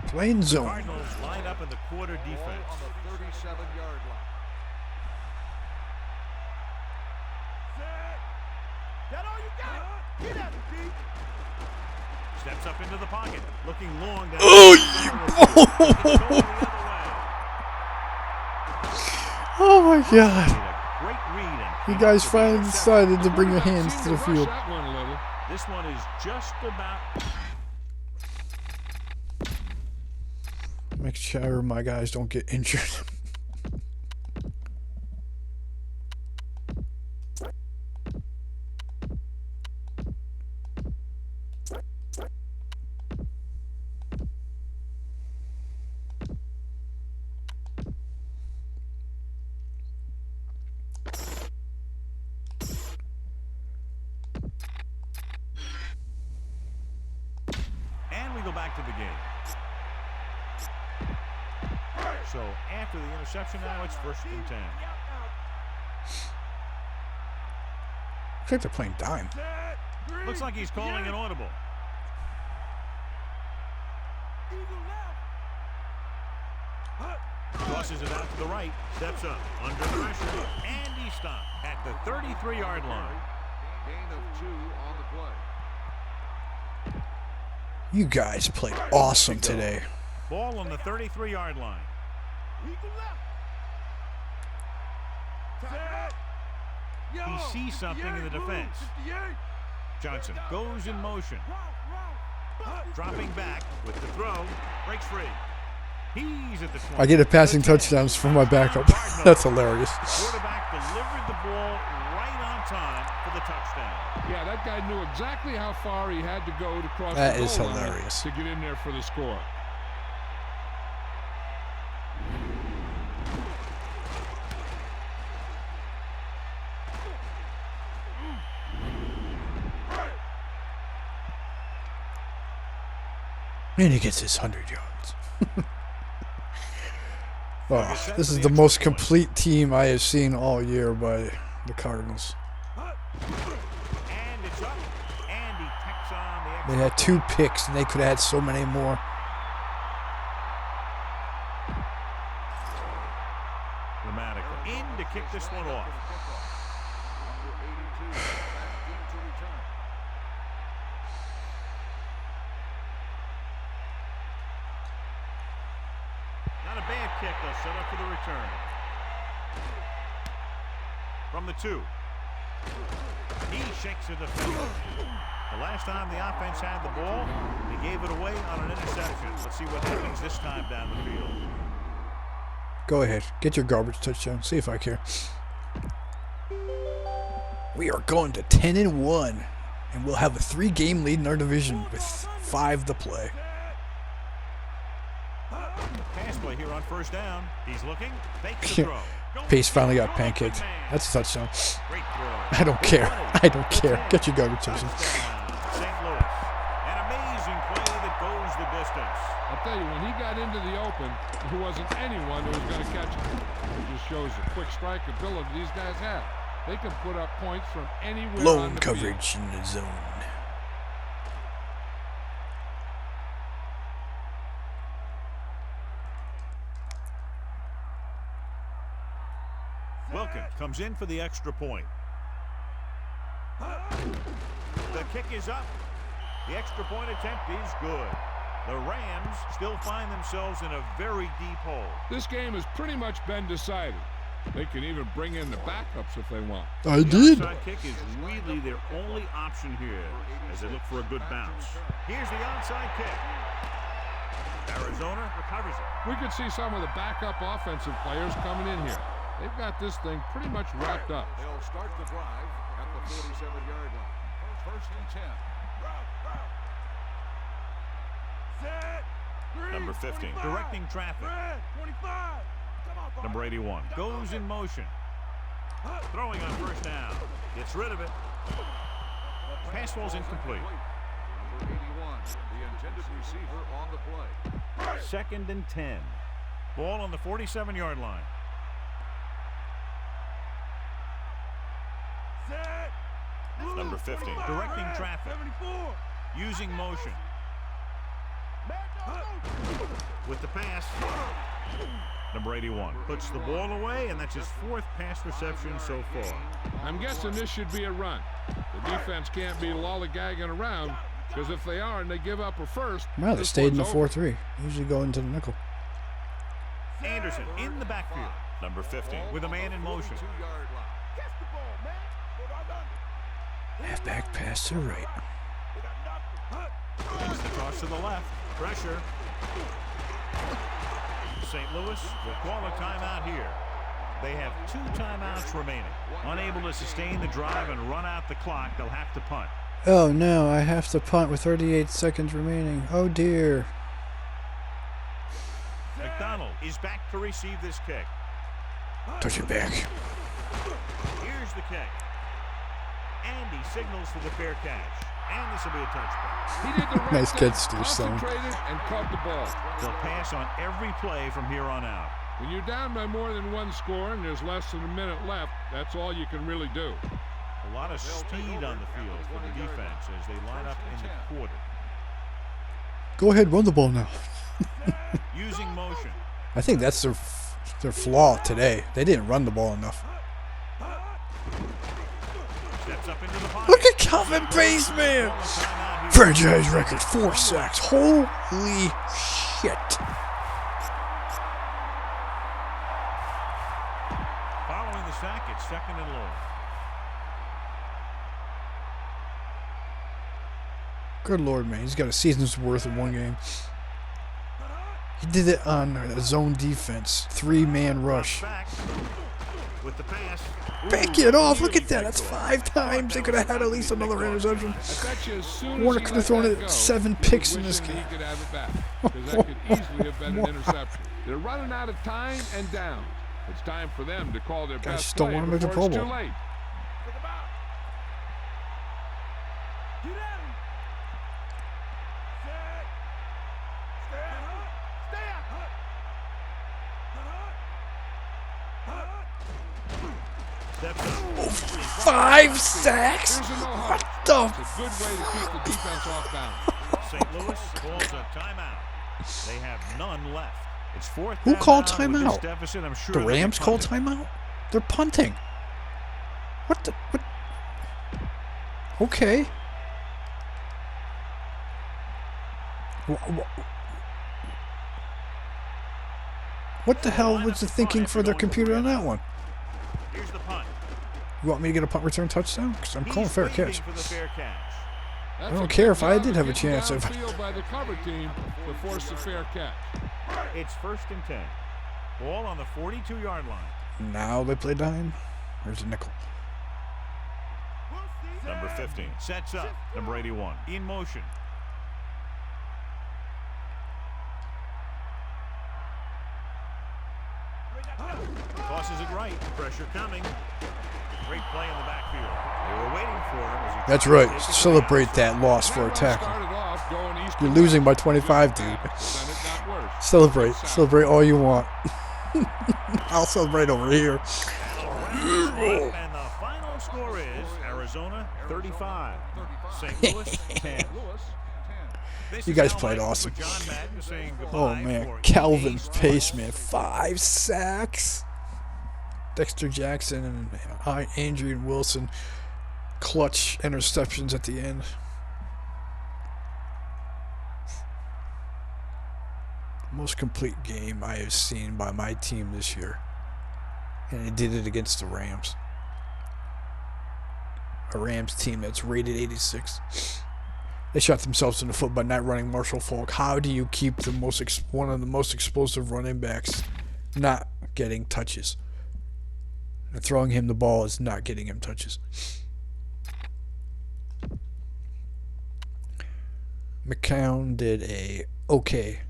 Plain zone. Cardinals line up in the quarter defense. On the 37-yard line. That all you got? Get at it, D. Steps up into the pocket, looking long down. Oh my God. Great read. You guys finally decided to bring your hands to the field. That one a little. This one is just about. Make sure my guys don't get injured. And we go back to the game. So after the interception now, it's first and 10. Looks like they're playing dime. Looks like he's calling an audible. Crosses it out to the right, steps up, under pressure, and he stopped at the 33-yard line. Gain of 2 on the play. You guys played awesome today. Ball on the 33-yard line. He sees something in the defense. Johnson goes in motion. Dropping back with the throw. Breaks free. He's at the 20. I get a passing touchdowns from my backup. That's hilarious. Quarterback delivered the ball right on time for the touchdown. Yeah, that guy knew exactly how far he had to go to cross That the is goal line hilarious. to get in there for the score. And he gets his 100 yards. Oh, this is the most complete team I have seen all year by the Cardinals. And it's up. And he tacks on the extra. They had 2 picks, and they could have had so many more. Dramatically. In to kick this one off. Number 82 back deep to return. Not a bad kick, though. Set up for the return. From the 2. He shakes it defender. The last time the offense had the ball, he gave it away on an interception. Let's see what happens this time down the field. Go ahead. Get your garbage touchdown. See if I care. We are going to 10-1, and we'll have a 3-game lead in our division with 5 to play. Pass play here on first down. He's looking. Fakes the throw. Pace finally got pancaked. That's a touchdown. Great throw. I don't care. I don't care. Get your garbage touchdown. St. Louis. An amazing play that goes the distance. I'll tell you, when he got into the open, there wasn't anyone that was going to catch him. It just shows the quick strike ability these guys have. They can put up points from anywhere on Blown the coverage in the zone. Wilkin comes in for the extra point. The kick is up. The extra point attempt is good. The Rams still find themselves in a very deep hole. This game has pretty much been decided. They can even bring in the backups if they want. I The did. onside kick is really their only option here as they look for a good bounce. Here's the onside kick. Arizona recovers it. We could see some of the backup offensive players coming in here. They've got this thing pretty much wrapped up. They'll start the drive at the 47-yard line. First and 10. Set. Number 15, directing traffic. 25. Number 81 goes in motion. Throwing on first down. Gets rid of it. Pass falls incomplete. Number 81, the intended receiver on the play. 2nd and 10. Ball on the 47-yard line. Set. Number 15, directing traffic. 74. Using motion. With the pass. Number 81 puts the ball away, and that's his 4th pass reception so far. I'm guessing this should be a run. The defense can't be lollygagging around, because if they are and they give up a first, Well, they this stayed in the one's over. 4-3. Usually go into the nickel. Anderson in the backfield. Number 15 with a man in motion. 2-yard line. Catch the ball, man. Go down. Halfback pass to right. We got nothing. It's the toss to the left. Pressure. St. Louis will call a timeout here. They have 2 timeouts remaining. Unable to sustain the drive and run out the clock, they'll have to punt. Oh no, I have to punt with 38 seconds remaining. Oh dear. McDonald is back to receive this kick. Touch it back. Here's the kick. And he signals for the fair catch. And this will be a touchback. He did the right Nice thing, catch, Steve, son. concentrated and caught the ball. They'll pass on every play from here on out. When you're down by more than 1 score and there's less than a minute left, that's all you can really do. A lot of speed on the field for the defense as they line up in the quarter. Go ahead, run the ball now. Using motion. I think that's their flaw today. They didn't run the ball enough. Steps up into the pocket. Look at Calvin Baseman. Franchise record, 4 sacks. Holy shit. Following the sack, it's 2nd and long. Good Lord, man. He's got a season's worth in 1 game. He did it on a zone defense. 3-man rush. Back with the pass. Back it off. Look at that. That's 5 times. They could have had at least another interception. I bet you as soon as Warner he could let have thrown that it go, 7 he was picks in this wishing game. He could have it back, because that could easily have been an interception. They're running out of time and downs. It's time for them to call their Guys best don't play want to make the before it's Pro too Bowl. late. Take him out. Get at him. Set. Stay out. Steps up. 5 sacks? Here's a no-huddle. What the? It's a good way to keep the defense off balance. St. Louis calls a timeout. They have none left. It's 4th Who down called now. With this timeout? deficit, I'm sure The they'll be Rams called punting. timeout? They're punting. What the? What? Okay. What the hell was the thinking for their computer on that one? Here's the punt. You want me to get a punt return touchdown? Because I'm calling He's fair waiting catch. for the fair catch. That's don't a care good if I job did of have a getting chance of- downfield by the cover team to force the fair catch. It's 1st and 10. Ball on the 42-yard line. Now they play dime. There's a nickel. Number 15 sets up. Number 81 in motion. Tosses it right. Pressure coming. Great play in the backfield. They were waiting for him as he That's tried to right. take it Celebrate that loss for a That run tackle. started off going east You're to losing by west. 25, dude. Then it got worse. Celebrate. Celebrate all you want. I'll celebrate over here. And the final score is Arizona 35, St. Louis 10. This You is guys Al played Michaels awesome. with John Madden saying Oh goodbye man, for Calvin EA Paceman, 5 sacks. Dexter Jackson and Adrian Wilson clutch interceptions at the end. Most complete game I have seen by my team this year. And they did it against the Rams. A Rams team that's rated 86. They shot themselves in the foot by not running Marshall Faulk. How do you keep the one of the most explosive running backs not getting touches? And throwing him the ball is not getting him touches. McCown did a okay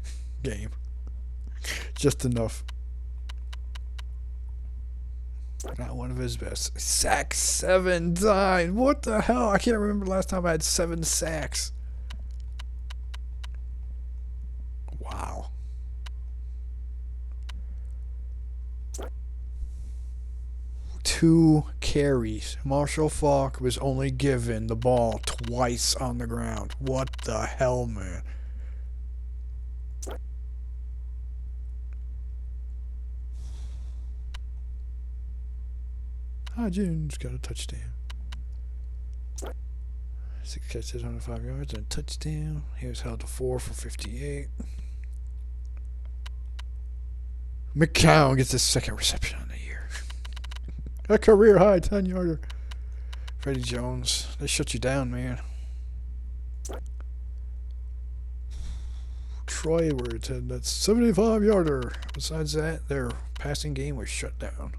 game. Just enough. Not one of his best. Sacked 7 times. What the hell? I can't remember the last time I had 7 sacks. Wow. Two carries. Marshall Faulk was only given the ball twice on the ground. What the hell, man? Jones got a touchdown. 6 catches, 105 yards, and a touchdown. He was held to 4 for 58. McCown gets his second reception on the year. A career high 10-yarder. Freddie Jones, they shut you down, man. Troy Edwards had that 75-yarder. Besides that, their passing game was shut down.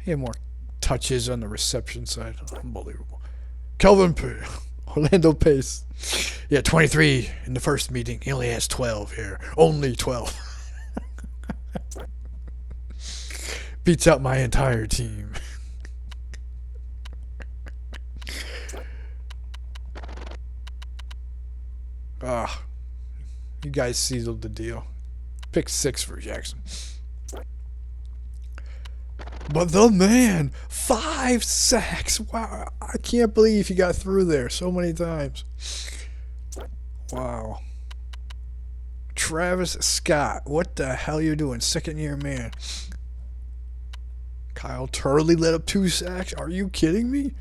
He had more touches on the reception side. Unbelievable. Kelvin Orlando Pace. Yeah, 23 in the first meeting. He only has 12 here. Only 12. Beats out my entire team. You guys sealed the deal. Pick 6 for Jackson. But the man, 5 sacks. Wow, I can't believe he got through there so many times. Wow. Travis Scott, what the hell you doing? Second-year man. Kyle Turley let up 2 sacks. Are you kidding me?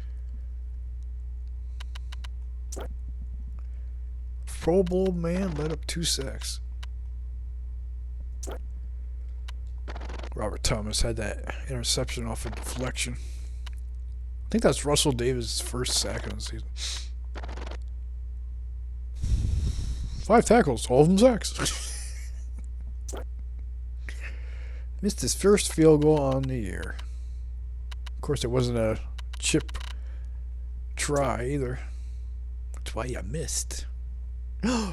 Pro Bowl man let up 2 sacks. Robert Thomas had that interception off a deflection. I think that's Russell Davis' first sack on the season. 5 tackles, all of them sacks. Missed his first field goal on the year. Of course, it wasn't a chip try either. That's why you missed.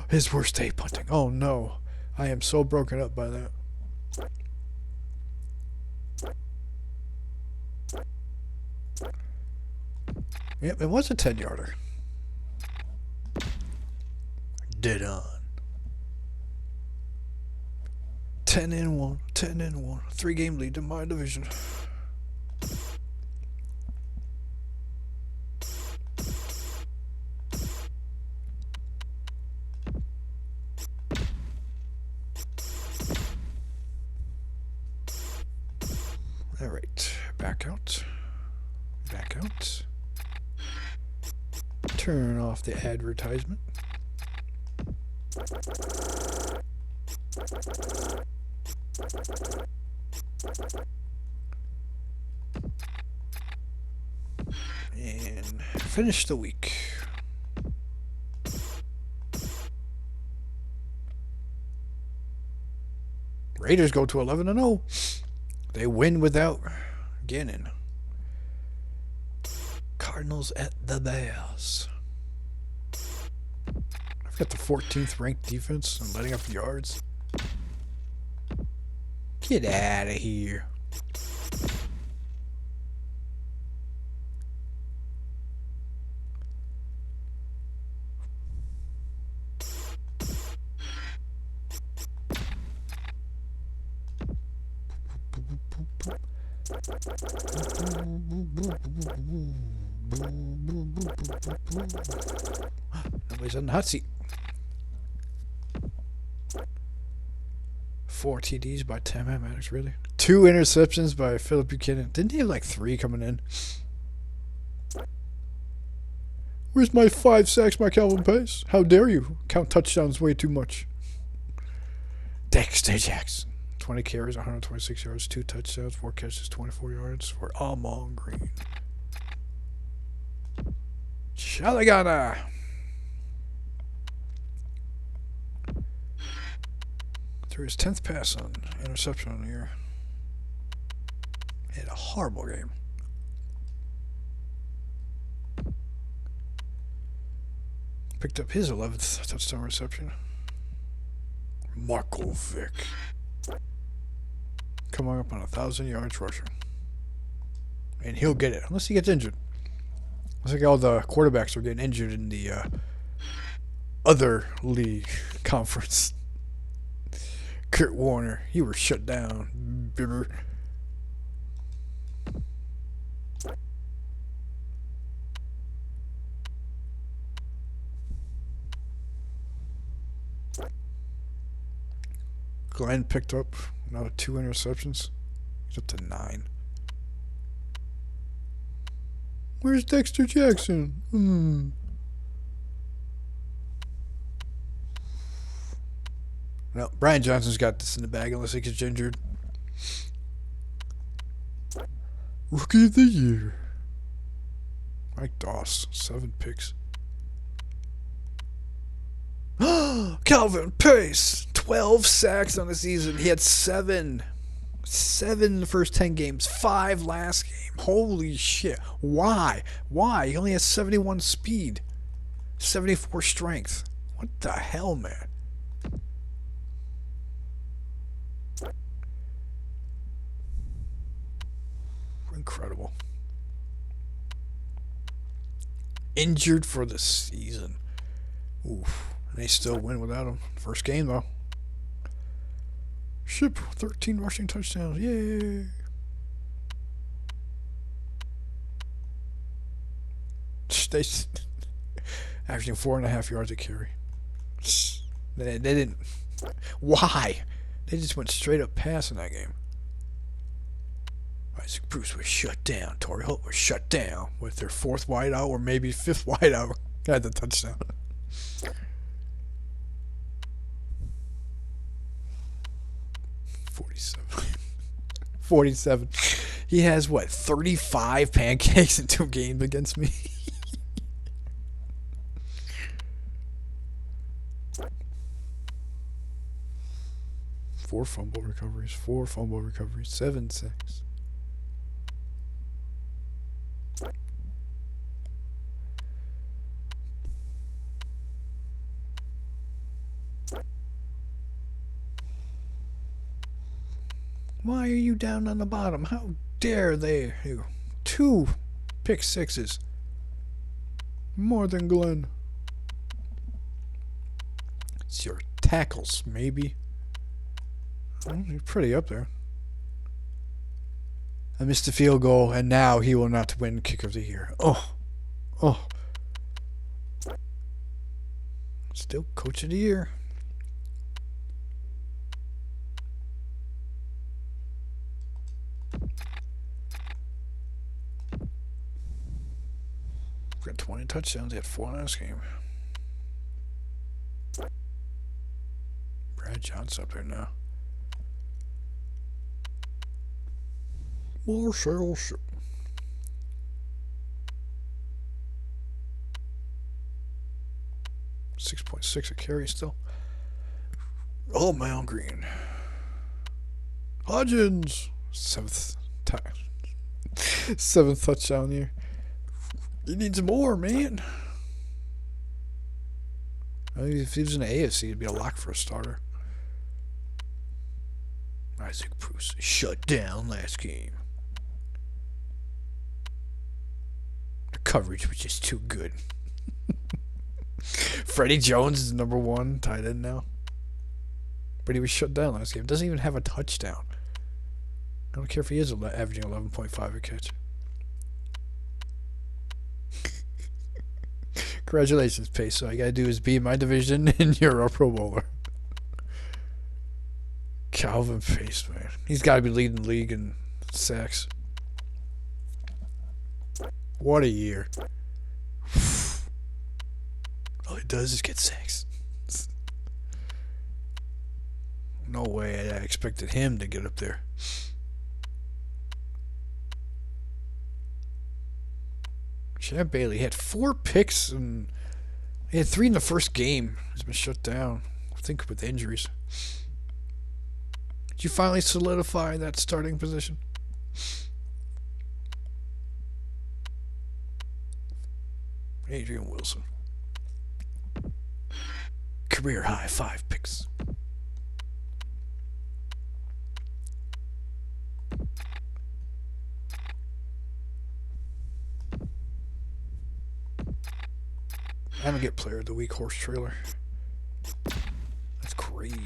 His worst day punting. Oh no. I am so broken up by that. Yep, it was a 10-yarder. Dead on. 10-1, 10-1. 3-game lead in my division. All right, back out. Back out. Turn off the advertisement. And finish the week. Raiders go to 11-0. They win without Gannon. Cardinals at the Bears. I've got the 14th ranked defense and letting up yards. Get out of here. Nobody's on the hot seat. 4 TDs by Tim Maddox, really? 2 interceptions by Philip Buchanan. Didn't he have like 3 coming in? Where's my 5 sacks, my Calvin Pace? How dare you count touchdowns way too much? Dexter Jackson. 20 carries, 126 yards, 2 touchdowns, 4 catches, 24 yards for Almond Green. Shalagana. Threw his 10th pass on interception on the year. He had a horrible game. Picked up his 11th touchdown reception. Marco Vick. Coming up on 1,000 yards rushing. And he'll get it, unless he gets injured. Looks like all the quarterbacks are getting injured in the other league conference. Kurt Warner, you were shut down, Bibber. Glenn picked up another 2 interceptions. He's up to 9. Where's Dexter Jackson? No, Brian Johnson's got this in the bag unless he gets injured. Rookie of the year. Mike Doss, 7 picks. Calvin Pace, 12 sacks on the season. He had 7 in the first 10 games, 5 last game. Holy shit. Why? He only has 71 speed, 74 strength. What the hell, man? Incredible. Injured for the season. Oof. And they still win without him. First game, though. Ship, 13 rushing touchdowns. Yay. They averaging 4.5 yards a carry. They didn't. Why? They just went straight up passing that game. Isaac Bruce was shut down. Torrey Holt was shut down with their 4th wideout or maybe 5th wideout. Had the touchdown. $47. He has, what, 35 pancakes in 2 games against me? Four fumble recoveries, 7 sacks. Why are you down on the bottom? How dare they? 2 pick sixes. More than Glenn. It's your tackles, maybe. Well, you're pretty up there. I missed the field goal, and now he will not win kick of the year. Oh. Still coach of the year. Got 20 touchdowns. He had 4 last game. Brad Johnson up there now. Marshall Ship. 6.6 a carry still. Almond Green. Hodgins. 7th touchdown here. He needs more, man. If he was in the AFC, it'd be a lock for a starter. Isaac Bruce shut down last game. The coverage was just too good. Freddie Jones is number 1 tight end now. But he was shut down last game. Doesn't even have a touchdown. I don't care if he is averaging 11.5 a catch. Congratulations, Pace. So all you gotta do is be in my division and you're a Pro Bowler. Calvin Pace, man. He's got to be leading the league in sacks. What a year. All he does is get sacks. No way I expected him to get up there. Champ Bailey had 4 picks and he had 3 in the first game. He's been shut down, I think, with injuries. Did you finally solidify that starting position? Adrian Wilson. Career high 5 picks. I don't get player of the week horse trailer. That's crazy.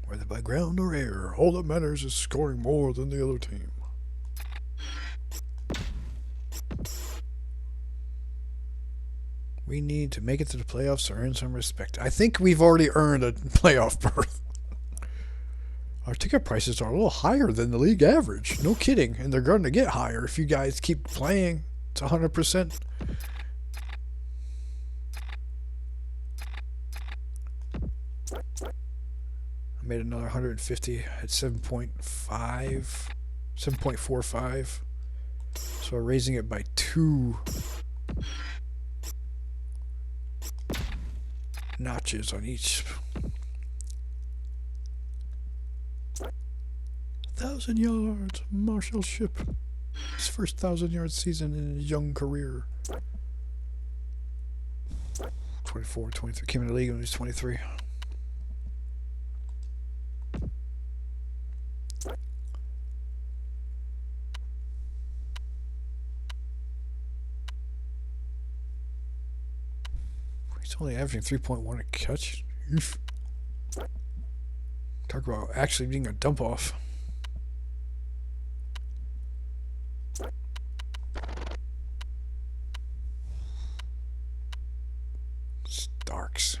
Whether by ground or air, all that matters is scoring more than the other team. We need to make it to the playoffs to earn some respect. I think we've already earned a playoff berth. Our ticket prices are a little higher than the league average. No kidding. And they're going to get higher if you guys keep playing to 100%. I made another 150 at 7.45. So we're raising it by 2 notches on each. 1,000 yards, Marshall Ship. His first 1,000-yard season in his young career. 24, 23. Came in the league when he was 23. He's only averaging 3.1 a catch. Oof. Talk about actually being a dump off. Starks.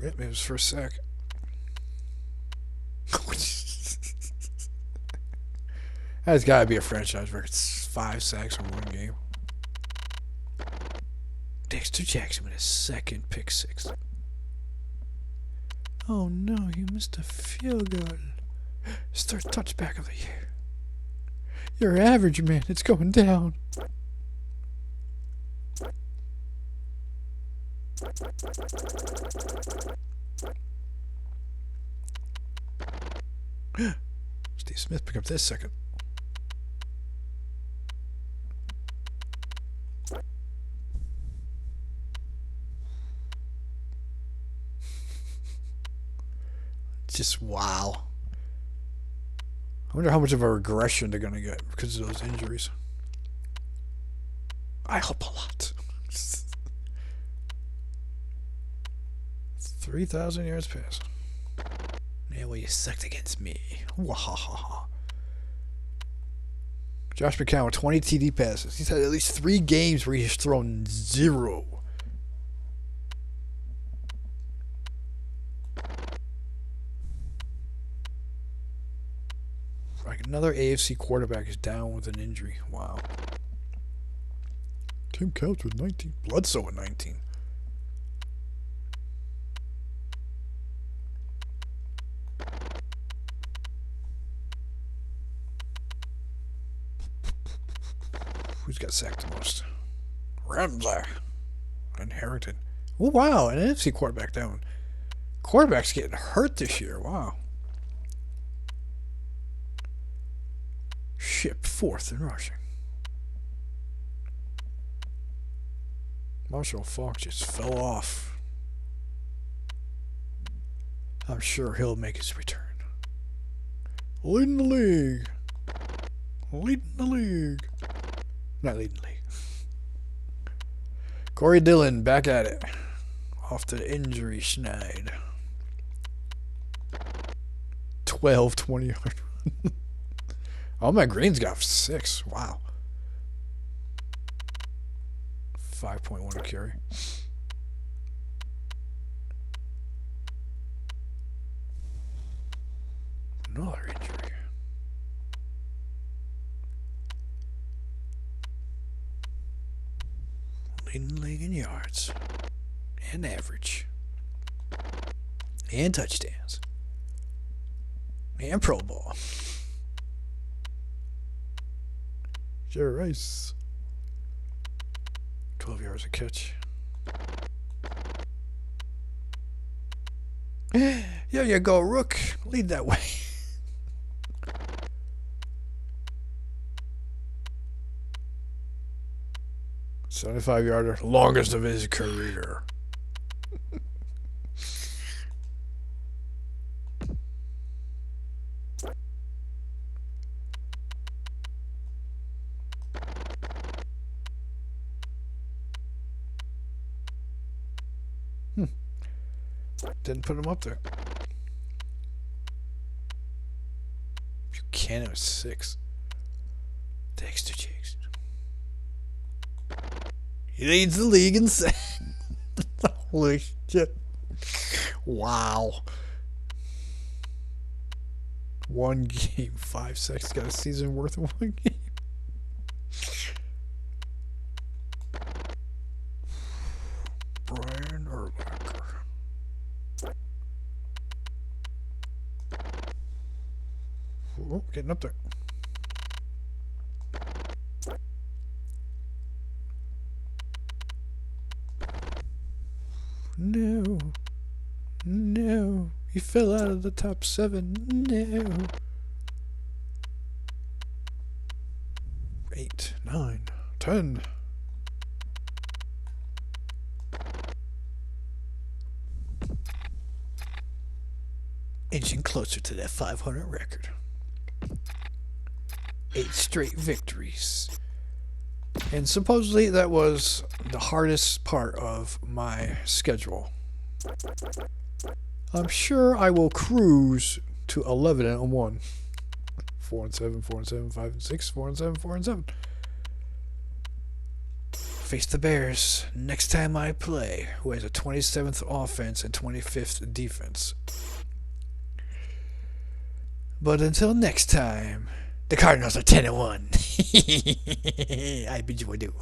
Yep, it was first sack. That's got to be a franchise record. 5 sacks in 1 game. Dexter Jackson with his second pick 6. Oh no, you missed a field goal. It's third touchback of the year. Your average, man, it's going down. Steve Smith pick up this second. Just wow. I wonder how much of a regression they're going to get because of those injuries. I hope a lot. 3,000 yards pass. Yeah, well, you sucked against me. Wahaha. Josh McCown with 20 TD passes. He's had at least 3 games where he's thrown 0. Like another AFC quarterback is down with an injury. Wow. Tim Couch with 19. Bledsoe with 19. Who's got sacked the most? Ramsey. Inherited. Oh, wow. An NFC quarterback down. Quarterback's getting hurt this year. Wow. Ship 4th in rushing. Marshall Faulk just fell off. I'm sure he'll make his return. Leading the league. Leading the league. Not leading the league. Corey Dillon back at it. Off to the injury schneid. 12 20 yard. Oh, my Green's got 6. Wow. 5.1 a carry. Another injury. Leading the league in yards. And average. And touchdowns. And Pro Bowl. Jerry Rice. 12 yards a catch. Here you go, Rook. Lead that way. $75-yarder, longest of his career. Didn't put him up there. Buchanan was 6. Dexter Jakes. He leads the league in sacks. Holy shit. Wow. One game, 5 sacks. Got a season worth of one game. Brian Urlacher. Oh, getting up there. No. No. He fell out of the top 7. No. 8, 9, 10. Inching closer to that 500 record. 8 straight victories. And supposedly that was the hardest part of my schedule. I'm sure I will cruise to 11-1. 4-7, 4-7, 5-6, 4-7, 4-7. Face the Bears next time I play, who has a 27th offense and 25th defense. But until next time, the Cardinals are 10-1. I bid you adieu.